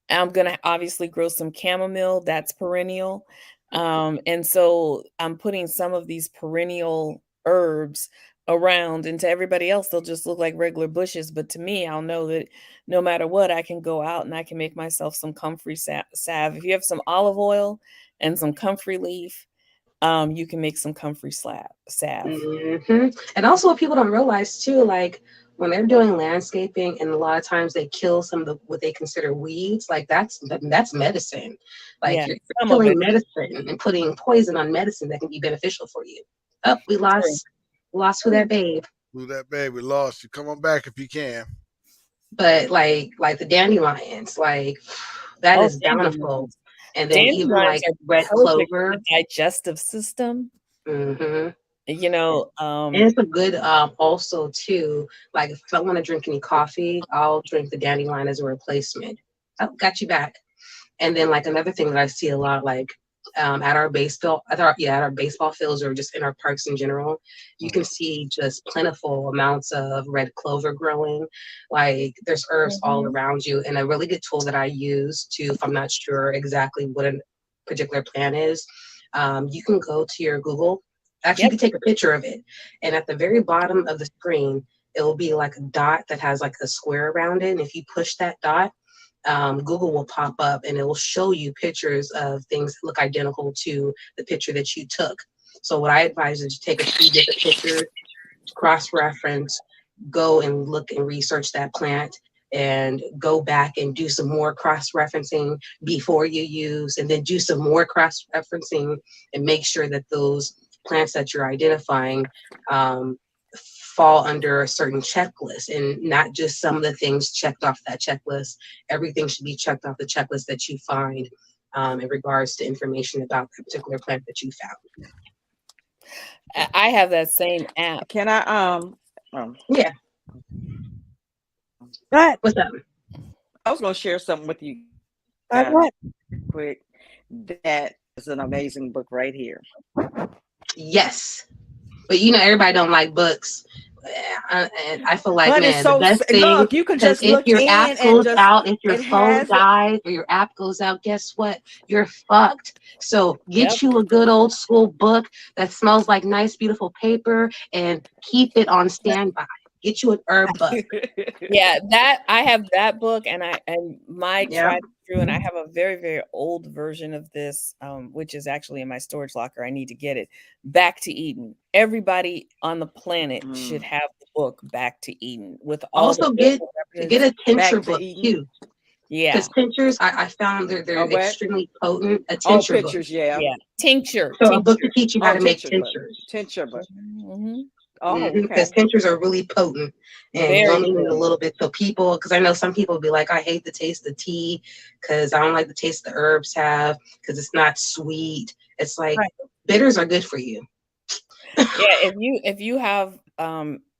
going to obviously grow some chamomile. That's perennial. And so I'm putting some of these perennial herbs around, and to everybody else, they'll just look like regular bushes. But to me, I'll know that no matter what, I can go out and I can make myself some comfrey salve. If you have some olive oil and some comfrey leaf, you can make some comfrey salve. And also, what people don't realize too, like when they're doing landscaping, and a lot of times they kill some of the what they consider weeds. Like that's medicine. Like Yeah, you're some of killing it. medicine and putting poison on medicine that can be beneficial for you. Oh, we True. lost who that babe. Who that baby lost? You come on back if you can. But like the dandelions, like that Oh, is bountiful. dandelions. And then even Dandelions like are red perfect for clover. the digestive system. hmm You know, And it's a good also too, like if I don't want to drink any coffee, I'll drink the dandelion as a replacement. Oh, got you back. And then like another thing that I see a lot, like at our at our baseball fields or just in our parks in general, you can see just plentiful amounts of red clover growing. Like there's herbs all Mhm. around you. And a really good tool that I use to, if I'm not sure exactly what a particular plant is, you can go to your Google. Actually, you Yep. can take a picture of it, and at the very bottom of the screen, it will be like a dot that has like a square around it. And if you push that dot, Google will pop up and it will show you pictures of things that look identical to the picture that you took. So what I advise is to take a few different pictures, cross-reference, go and look and research that plant, and go back and do some more cross-referencing before you use, and then do some more cross-referencing and make sure that those plants that you're identifying fall under a certain checklist, and not just some of the things checked off that checklist. Everything should be checked off the checklist that you find in regards to information about the particular plant that you found. I have that same app. Can I Yeah. Go ahead. What's up? I was gonna share something with you Go ahead. quick. That is an amazing book right here. Yes. But you know, everybody don't like books. And I feel like, But man, it's so the best thing, look, you can because just if look your in app and goes just out, if your it phone has it. dies or your app goes out, guess what? You're fucked. So get Yep. you a good old school book that smells like nice, beautiful paper, and keep it on standby. Get you an herb book. Yeah, that I have that book, and my Yeah. tried and true, and I have a very, very old version of this, which is actually in my storage locker. I need to get it. Back to Eden. Everybody on the planet should have the book Back to Eden with all Also the get references. a tincture Back to book Eden. too. Yeah, Because tinctures, I found they're A what? extremely potent. A Oh, tincture book. pictures, yeah. yeah. Tincture. So a book to teach you how Oh, to make tincture book. tinctures. Tincture book. Mhm. Oh, Because okay. tinctures are really potent, and Very you only need a potent. little bit. So people, because I know some people will be like, I hate the taste of tea because I don't like the taste the herbs have because it's not sweet. It's like Right. bitters are good for you. Yeah, if you have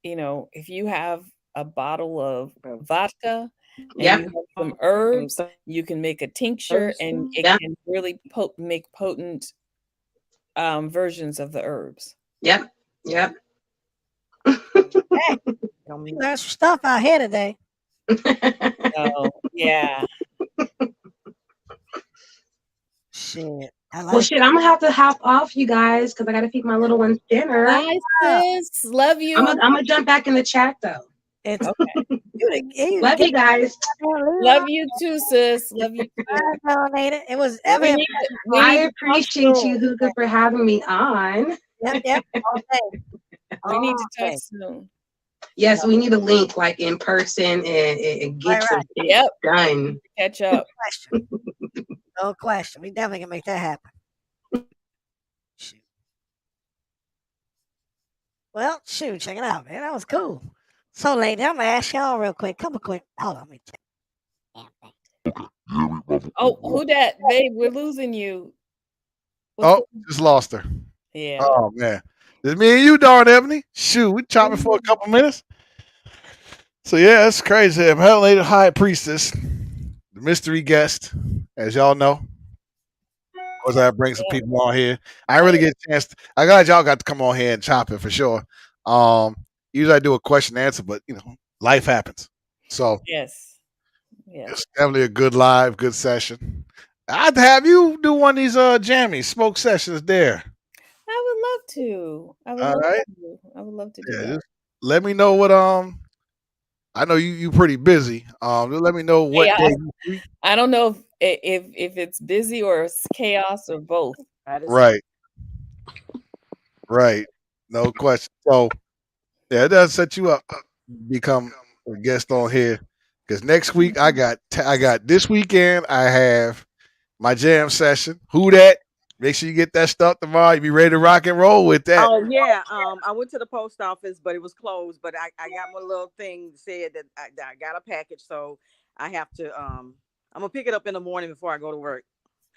if you have a bottle of vodka and Yep. you have some herbs, you can make a tincture, and it Yep. can really make potent versions of the herbs. Yep. Yep. You learned some stuff out here today. So yeah. Shit. I Well, like shit, I'm gonna have to hop off, you guys, because I gotta feed my little ones dinner. Bye, sis. Love you. I'm gonna jump back in the chat though. it's Okay. Love you guys. Love you too, sis. Love you too. It was We ever. need I to talk appreciate soon. you, Hookah, for having me on. Yep. All day. We need to All talk day. soon. Yes, we need a link like in person and get Right, some right. shit Yep. done. Catch up. Question. No question. We definitely can make that happen. Shoot. Well, shoot, check it out, man. That was cool. So, lady, I'm gonna ask y'all real quick. Couple quick. Hold on, let me check. Oh, who that? Babe, we're losing you. Oh, just lost her. Yeah. Oh man, it's me and you, darn Ebony. Shoot, we chopping for a couple minutes. So yeah, it's crazy. I'm Lady High Priestess, the mystery guest, as y'all know. Of course, I bring some people on here. I really get a chance. I glad y'all got to come on here and chop it for sure. Usually I do a question and answer, but life happens. So Yes. Yeah. it's definitely a good live, good session. I'd have you do one of these jammies, smoke sessions there. I would love to. I would All love right. to. I would love to do Yeah, that. just let me know what I know you pretty busy. Just let me know what day you free. I don't know if it's busy or it's chaos or both. Right. Right. No question. So yeah, it does set you up to become a guest on here. Because next week I got this weekend I have my jam session. Who that? Make sure you get that stuff tomorrow. You be ready to rock and roll with that. Oh yeah. I went to the post office, but it was closed. But I got my little thing said that I got a package, so I have to I'm gonna pick it up in the morning before I go to work.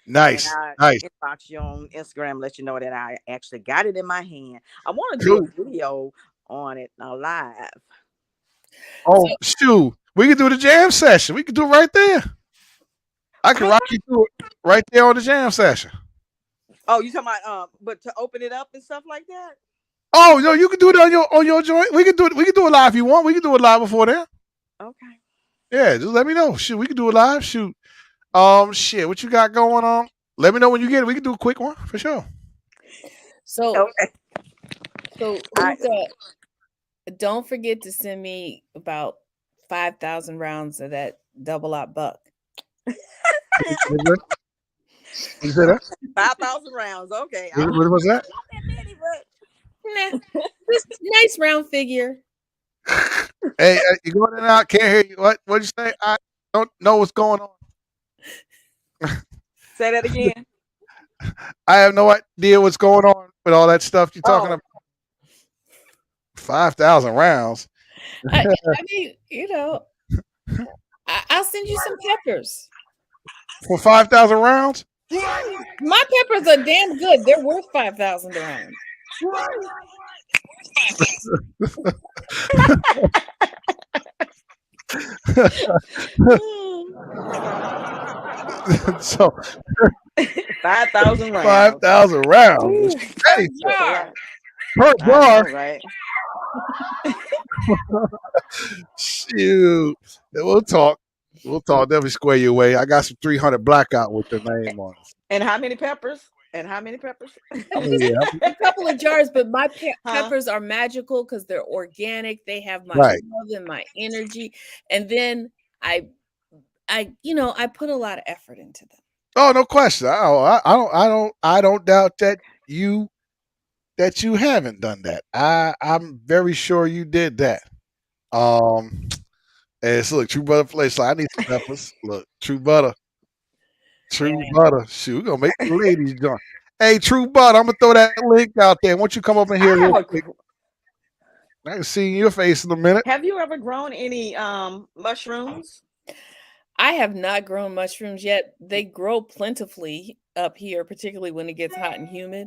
And Nice. I Nice. inbox you on Instagram, let you know that I actually got it in my hand. I want to do Cool. a video on it live. Oh shoot. We can do the jam session. We can do it right there. I can rock you through it right there on the jam session. Oh, you talking about but to open it up and stuff like that? Oh no, you can do it on your joint. We can do it. We can do it live if you want. We can do it live before then. Okay. Yeah, just let me know. Shoot, we can do it live. Shoot. Shit, what you got going on? Let me know when you get it. We can do a quick one for sure. So, Okay. Luca, don't forget to send me about 5,000 rounds of that double out buck. You said that? 5,000 rounds. Okay. What was that? Nah, just nice round figure. Hey, you going in and out? Can't hear you. What'd you say? I don't know what's going on. Say that again. I have no idea what's going on with all that stuff you're talking about. 5,000 rounds. I mean, you know, I'll send you some peppers. For 5,000 rounds? My peppers are damn good. They're worth 5,000 rounds. So 5,000 rounds. 5,000 rounds. Per jar. Per jar. Right. Shoot. We'll talk. We'll talk. Definitely square your way. I got some 300 blackout with the name on it. And how many peppers? And how many peppers? A couple of jars, but my peppers are magical because they're organic. They have my love and my energy. And then I put a lot of effort into them. Oh, no question. I don't doubt that you haven't done that. I'm very sure you did that. And so look, True Butter Place. I need some peppers. Look, True Butter. Butter. Shoot, we're gonna make the ladies join. Hey, True Butter, I'm gonna throw that link out there. Won't you come up in here real quick? I can see your face in a minute. Have you ever grown any mushrooms? I have not grown mushrooms yet. They grow plentifully up here, particularly when it gets hot and humid.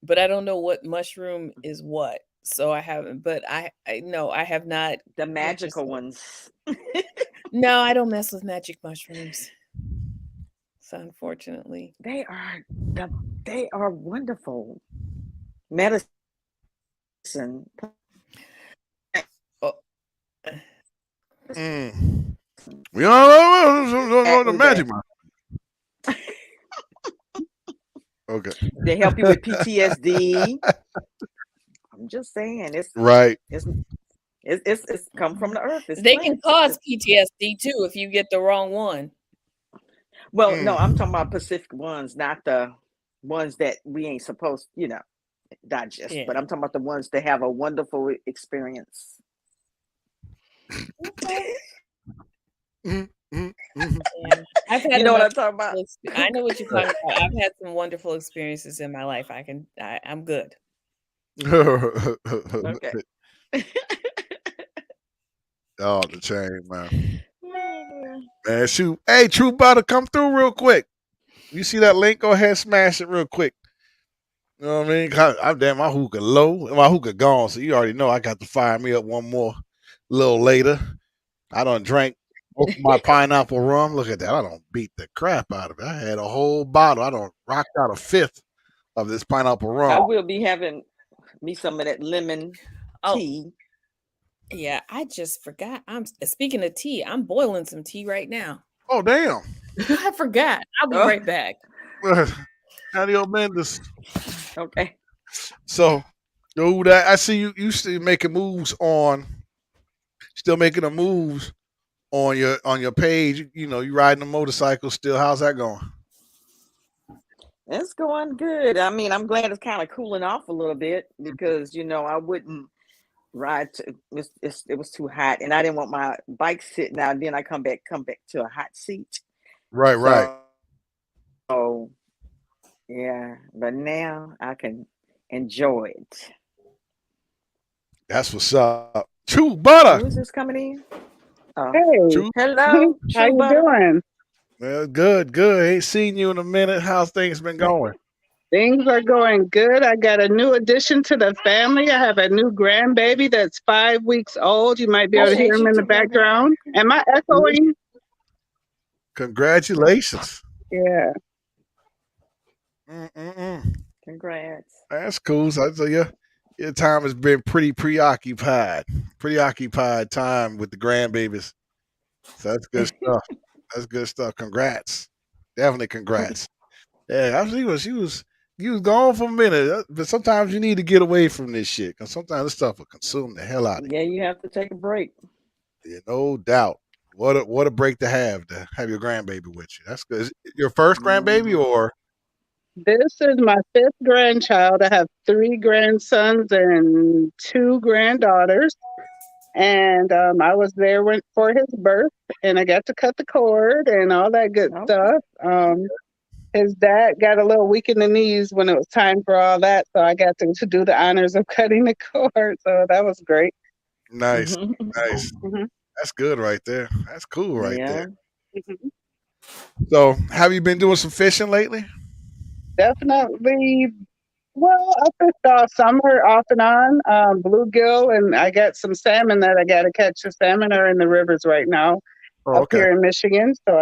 But I don't know what mushroom is what. So I haven't. But I have not. The magical ones. No, I don't mess with magic mushrooms. So unfortunately, they are wonderful medicine. We don't know the magic mushroom. Okay. They help you with PTSD. I'm just saying, it's right. It's come from the earth. They can cause PTSD too if you get the wrong one. Well, no, I'm talking about Pacific ones, not the ones that we ain't supposed, digest. Yeah. But I'm talking about the ones that have a wonderful experience. Yeah. I've had what I'm talking about. I know what you're talking about. I've had some wonderful experiences in my life. I'm good. Okay. Oh, the chain, man. Man, shoot. Hey, True Butter, come through real quick. You see that link? Go ahead, smash it real quick. You know what I mean? I'm damn, my hookah low, my hookah gone, so you already know I got to fire me up one more a little later. I done drank both my pineapple rum. Look at that. I don't beat the crap out of it. I had a whole bottle. I don't rocked out a fifth of this pineapple rum. I will be having me some of that lemon tea. Yeah, I just forgot. I'm speaking of tea. I'm boiling some tea right now. Oh, damn. I forgot. I'll be right back. Adios, Mendes. Okay. So, dude, I see you still making moves on. Still making the moves on your page. You riding a motorcycle still. How's that going? It's going good. I mean, I'm glad it's kind of cooling off a little bit because I wouldn't ride. It was too hot, and I didn't want my bike sitting out. And then I come back to a hot seat. Right, right. So yeah, but now I can enjoy it. That's what's up. True butter. Who's this coming in? Oh, Hey, True. hello, how True you Butter. doing? Well, good, good. Ain't seen you in a minute. How's things been going? Things are going good. I got a new addition to the family. I have a new grandbaby that's 5 weeks old. You might be able to hear him in the background. Am I echoing? Congratulations. Yeah. Congrats. That's cool. So your time has been pretty preoccupied. Preoccupied time with the grandbabies. So that's good stuff. That's good stuff. Congrats. Definitely congrats. Yeah, she was gone for a minute. But sometimes you need to get away from this shit. Because sometimes this stuff will consume the hell out of you. Yeah, you have to take a break. Yeah, no doubt. What a break to have your grandbaby with you. That's good. Is it your first grandbaby or This is my 5th grandchild. I have 3 grandsons and 2 granddaughters. And I was there for his birth, and I got to cut the cord and all that good Okay. stuff. His dad got a little weak in the knees when it was time for all that, so I got to do the honors of cutting the cord. So that was great. nice, nice. Mhm. That's good right there. That's cool right Yeah. there. Mhm. So, have you been doing some fishing lately? Definitely. Well, I fished all summer off and on, bluegill, and I got some salmon that I got to catch. The salmon are in the rivers right now Oh, up okay. here in Michigan. So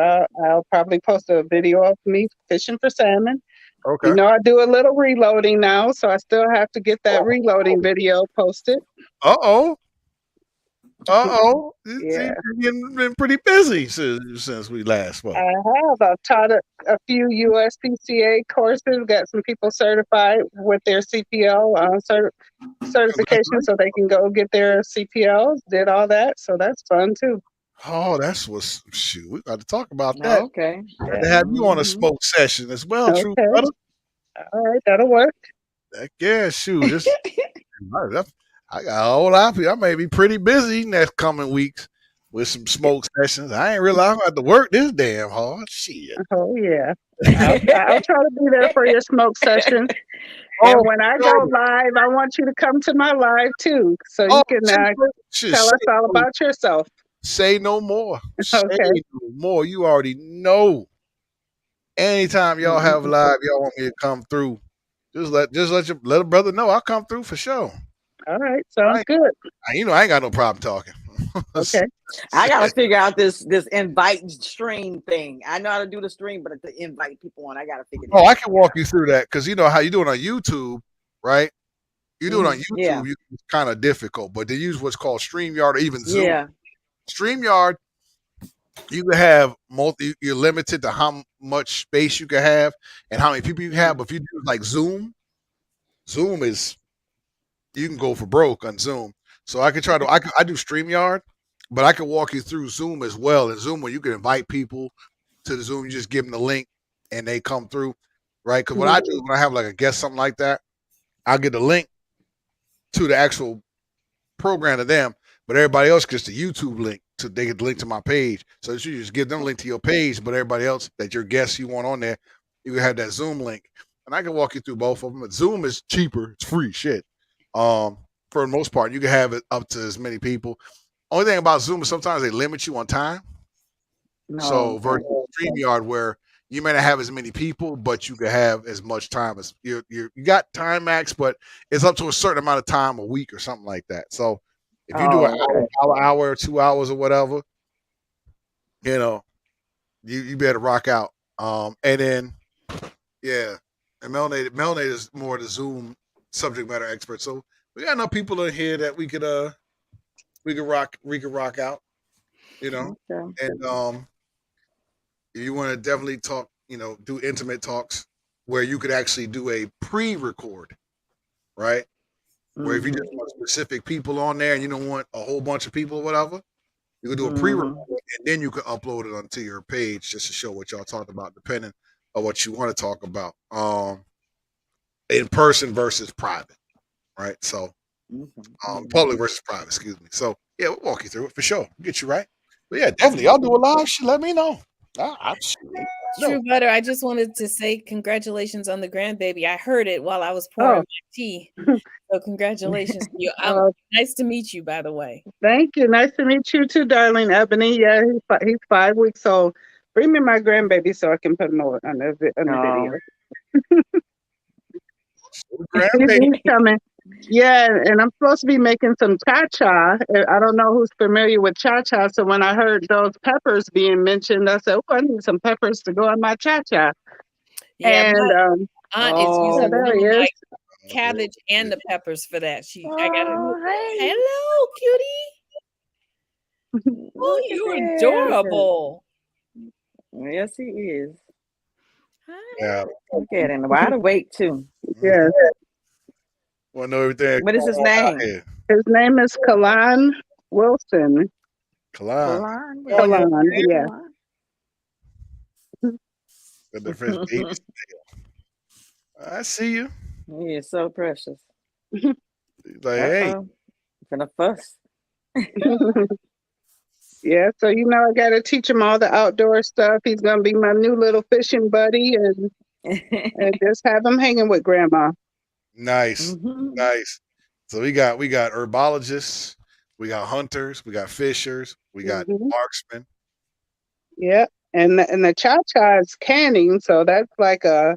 I'll probably post a video of me fishing for salmon. Okay. You know, I do a little reloading now, so I still have to get that reloading video posted. Uh-oh. Uh-oh. Yeah. You've been pretty busy since we last spoke. I have. I've taught a few USPCA courses, got some people certified with their CPL certification so they can go get their CPLs, did all that. So that's fun too. Oh, that's what's shoot. We got to talk about that. Okay. Got to have you on a Mhm. smoke session as well, True Okay. Butter. All right, that'll work. Heck yeah, shoot. I got a whole lot of people. I may be pretty busy next coming weeks with some smoke sessions. I ain't realize I'm gonna have to work this damn hard. Shit. Oh yeah. I'll try to be there for your smoke session. And Oh, when I go live, I want you to come to my live too, so you can tell us all about yourself. Say no more. Say Okay. no more. You already know. Anytime y'all have a live, y'all want me to come through. Just let a brother know. I'll come through for sure. All right, sounds Right. good. I ain't got no problem talking. Okay. I gotta figure out this invite stream thing. I know how to do the stream, but to invite people on, I gotta figure. Oh, I can walk you through that because you know how you do it on YouTube, right? You do it on YouTube, Yeah. it's kind of difficult, but they use what's called StreamYard or even Zoom. Yeah. StreamYard, you can have you're limited to how much space you can have and how many people you can have. But if you do like Zoom is you can go for broke on Zoom. So I can try to I do StreamYard, but I can walk you through Zoom as well. In Zoom, where you can invite people to the Zoom, you just give them the link and they come through, right? Because what I do when I have like a guest, something like that, I'll get the link to the actual program to them, but everybody else gets the YouTube link so they get the link to my page. So you just give them a link to your page, but everybody else that your guests you want on there, you can have that Zoom link. And I can walk you through both of them. But Zoom is cheaper, it's free shit. For the most part, you can have it up to as many people. Only thing about Zoom is sometimes they limit you on time. So versus StreamYard, where you may not have as many people, but you can have as much time as you got time max, but it's up to a certain amount of time a week or something like that. So if you do an hour or 2 hours or whatever, you know, you better rock out. And then yeah, and Melnade is more the Zoom subject matter expert. So we got enough people in here that we could rock out, you know. Okay. And if you want to definitely talk, you know, do intimate talks where you could actually do a pre-record, right? Where if you just want specific people on there and you don't want a whole bunch of people or whatever, you could do a pre-record and then you could upload it onto your page just to show what y'all talked about, depending of what you want to talk about. In person versus private, right? So public versus private, excuse me. So yeah, we'll walk you through it for sure. We'll get you right. But yeah, definitely. Y'all do a live shit. Let me know. No. True Butter, I just wanted to say congratulations on the grandbaby. I heard it while I was pouring Oh, my tea. So congratulations to you. uh, Nice to meet you, by the way. thank you. Nice to meet you too, darling Ebony. Yeah, he's 5 weeks old. Bring me my grandbaby so I can put him on the video. He's coming. Yeah, and I'm supposed to be making some cha-cha. I don't know who's familiar with cha-cha, so when I heard those peppers being mentioned, I said, "Oh, I need some peppers to go on my cha-cha." Yeah, And my aunt is yeah, using there he my is. cabbage and the peppers for that. I got it. Hey, Hello, cutie. Oh, look at you're that. adorable. Yes, he is. Hi. Yeah. Look at him, wide awake too. Yeah, Want to know everything? What is his name? his name is Kalan Wilson. Kalan. Kalan, yeah. Got the first baby. I see you. He is so precious. He's like, hey. Gonna fuss. Yeah, so I got to teach him all the outdoor stuff. He's gonna be my new little fishing buddy, and just have him hanging with grandma. Nice, nice. So we got herbologists, we got hunters, we got fishers, we got marksmen. Yeah, and the cha-cha is canning, so that's like a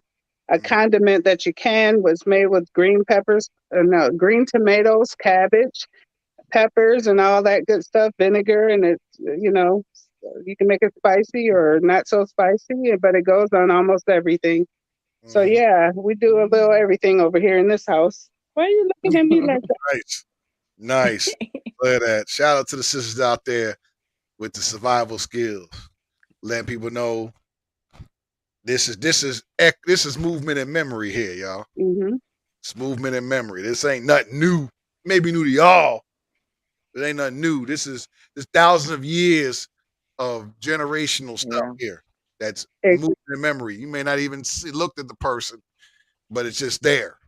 condiment that you can, was made with green peppers, green tomatoes, cabbage, peppers, and all that good stuff, vinegar, and it's you can make it spicy or not so spicy, but it goes on almost everything. So yeah, we do a little everything over here in this house. Why are you looking at me like that? Nice. Look at that. Shout out to the sisters out there with the survival skills, letting people know this is movement and memory here, y'all. It's movement and memory. This ain't nothing new. Maybe new to y'all. It ain't nothing new. This thousands of years of generational stuff here. That's movement and memory. You may not even looked at the person, but it's just there.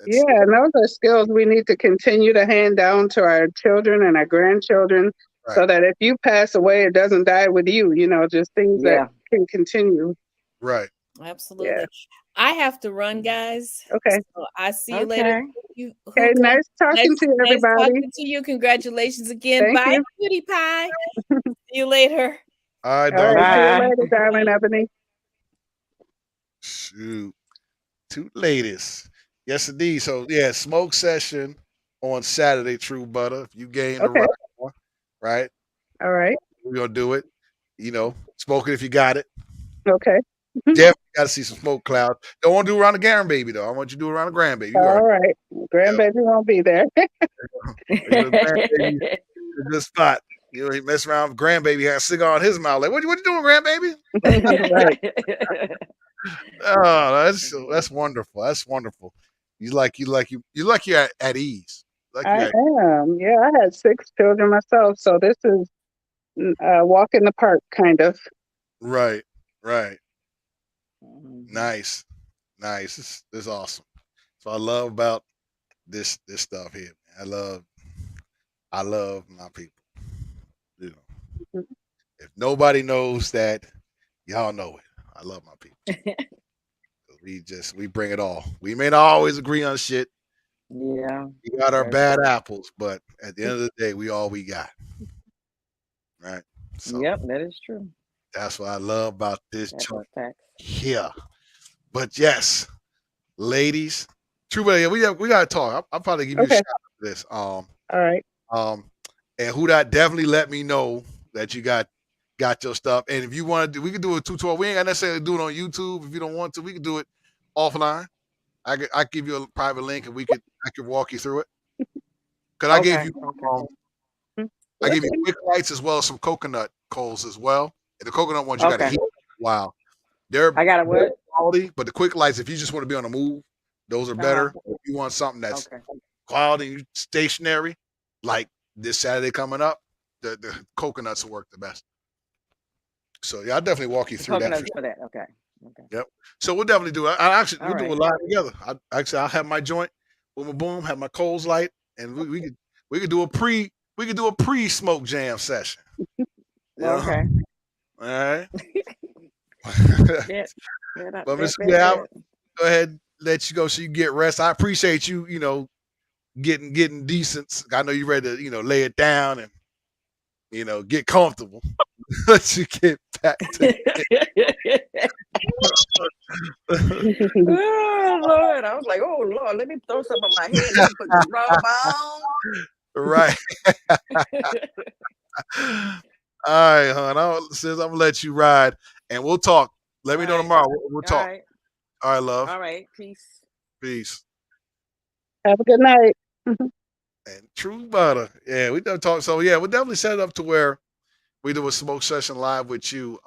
Yeah, and those are skills we need to continue to hand down to our children and our grandchildren, so that if you pass away, it doesn't die with you. Just things that can continue. Right. Absolutely. Yeah. I have to run, guys. Okay. So I see you later. Okay, nice talking to you, everybody. Nice talking to you. Congratulations again. Thank Bye, you. cutie pie. See you later. All right, All darling. right, see you later, darling Ebony. Shoot. Two ladies. Yes, indeed. So yeah, smoke session on Saturday, True Butter. If you gain the right? All right. We're gonna do it. Smoke it if you got it. Okay. Definitely got to see some smoke clouds. Don't want to do it around the grandbaby though. I want you to do it around the grandbaby. All right. Grandbaby won't be there. Grandbaby, a good spot. He mess around with grandbaby, had a cigar in his mouth. Like, what you doing, grandbaby? Oh, that's wonderful. That's wonderful. You're at ease. I am. Yeah, I had 6 children myself, so this is a walk in the park, kind of. Right. Nice. This is awesome. So I love about this stuff here. I love my people. If nobody knows that, y'all know it. I love my people. We bring it all. We may not always agree on shit. Yeah. We got our bad apples, but at the end of the day, we all we got. Right? So yep, that is true. That's what I love about this joint here. But yes, ladies, True, but we gotta talk. I'll probably give you a shout out for this. All right. And Huda definitely let me know that you got your stuff. And if you want to do, we can do a tutorial. We ain't got necessarily do it on YouTube. If you don't want to, we can do it offline. I give you a private link and I could walk you through it. Cause I gave you quick lights as well as some coconut coals as well. And the coconut ones you gotta heat. Wow. I got a quality, but the quick lights, if you just want to be on the move, those are better. If you want something that's quality, stationary, like this Saturday coming up, the coconuts will work the best. So yeah, I'll definitely walk you through that. For that. Okay. Okay. Yep. So we'll definitely do it. I actually All we'll do a right. live together. I'll have my joint, boom, boom, boom, have my coals light, and we could do a pre smoke jam session. Well, Yeah. okay. All right. Yeah. Yeah. But Miss Square, I'll go ahead and let you go so you get rest. I appreciate you, getting decent. I know you ready to, lay it down and get comfortable. Let you get back to Oh Lord. I was like, oh Lord, let me throw some on my head. Let me put the robe right. All right, hon. Since I'm gonna let you ride, and we'll talk. Let me All know right. tomorrow. We'll All talk. right. All right, love. All right. Peace. Peace. Have a good night. And true butter. Yeah, we done talk. So yeah, we'll definitely set it up to where we do a smoke session live with you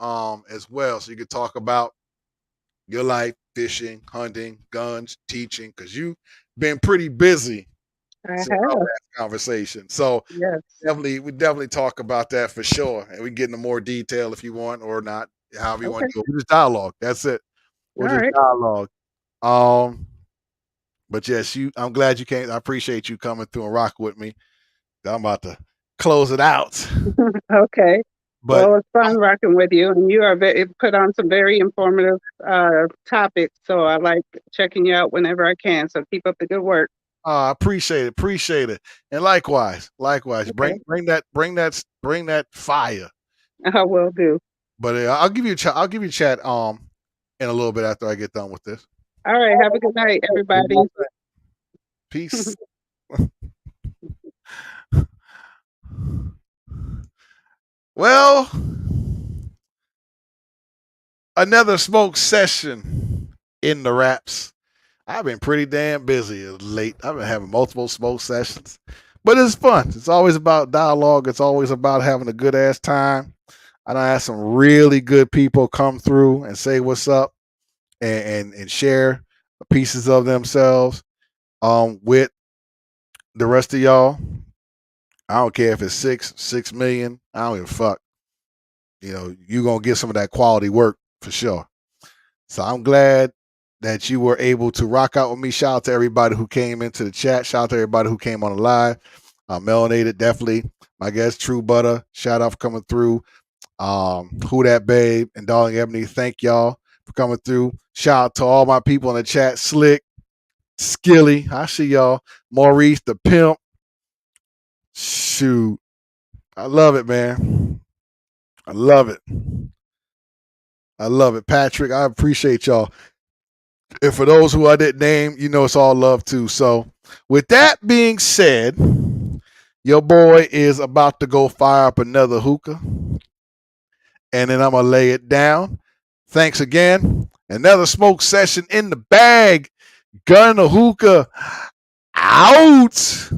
as well. So you can talk about your life, fishing, hunting, guns, teaching, because you've been pretty busy I since our have. last conversation. So Yes. we definitely talk about that for sure. And we get into more detail if you want or not, however you want Okay. to do it. We just dialogue. That's it. We'll All just right. dialogue. But yes, I'm glad you came. I appreciate you coming through and rock with me. I'm about to close it out. Okay. But Well, it's fun rocking with you, and you are put on some very informative topics. So I like checking you out whenever I can. So keep up the good work. I appreciate it. And likewise. Okay. Bring that fire. I will do. But I'll give you a chat in a little bit after I get done with this. All right. Have a good night, everybody. Peace. Well, another smoke session in the wraps. I've been pretty damn busy of late. I've been having multiple smoke sessions, but it's fun. It's always about dialogue. It's always about having a good ass time. I done had some really good people come through and say what's up and share pieces of themselves with the rest of y'all. I don't care if it's 6 million. I don't give a fuck. You're gonna get some of that quality work for sure. So I'm glad that you were able to rock out with me. Shout out to everybody who came into the chat. Shout out to everybody who came on the live. Melanated, definitely. My guest, True Butter. Shout out for coming through. Who That Babe and Darling Ebony. Thank y'all for coming through. Shout out to all my people in the chat. Slick, Skilly. I see y'all. Maurice, the pimp. Shoot. I love it, man. I love it. Patrick, I appreciate y'all. And for those who I didn't name, it's all love too. So with that being said, your boy is about to go fire up another hookah. And then I'm going to lay it down. Thanks again. Another smoke session in the bag. Gun a hookah out.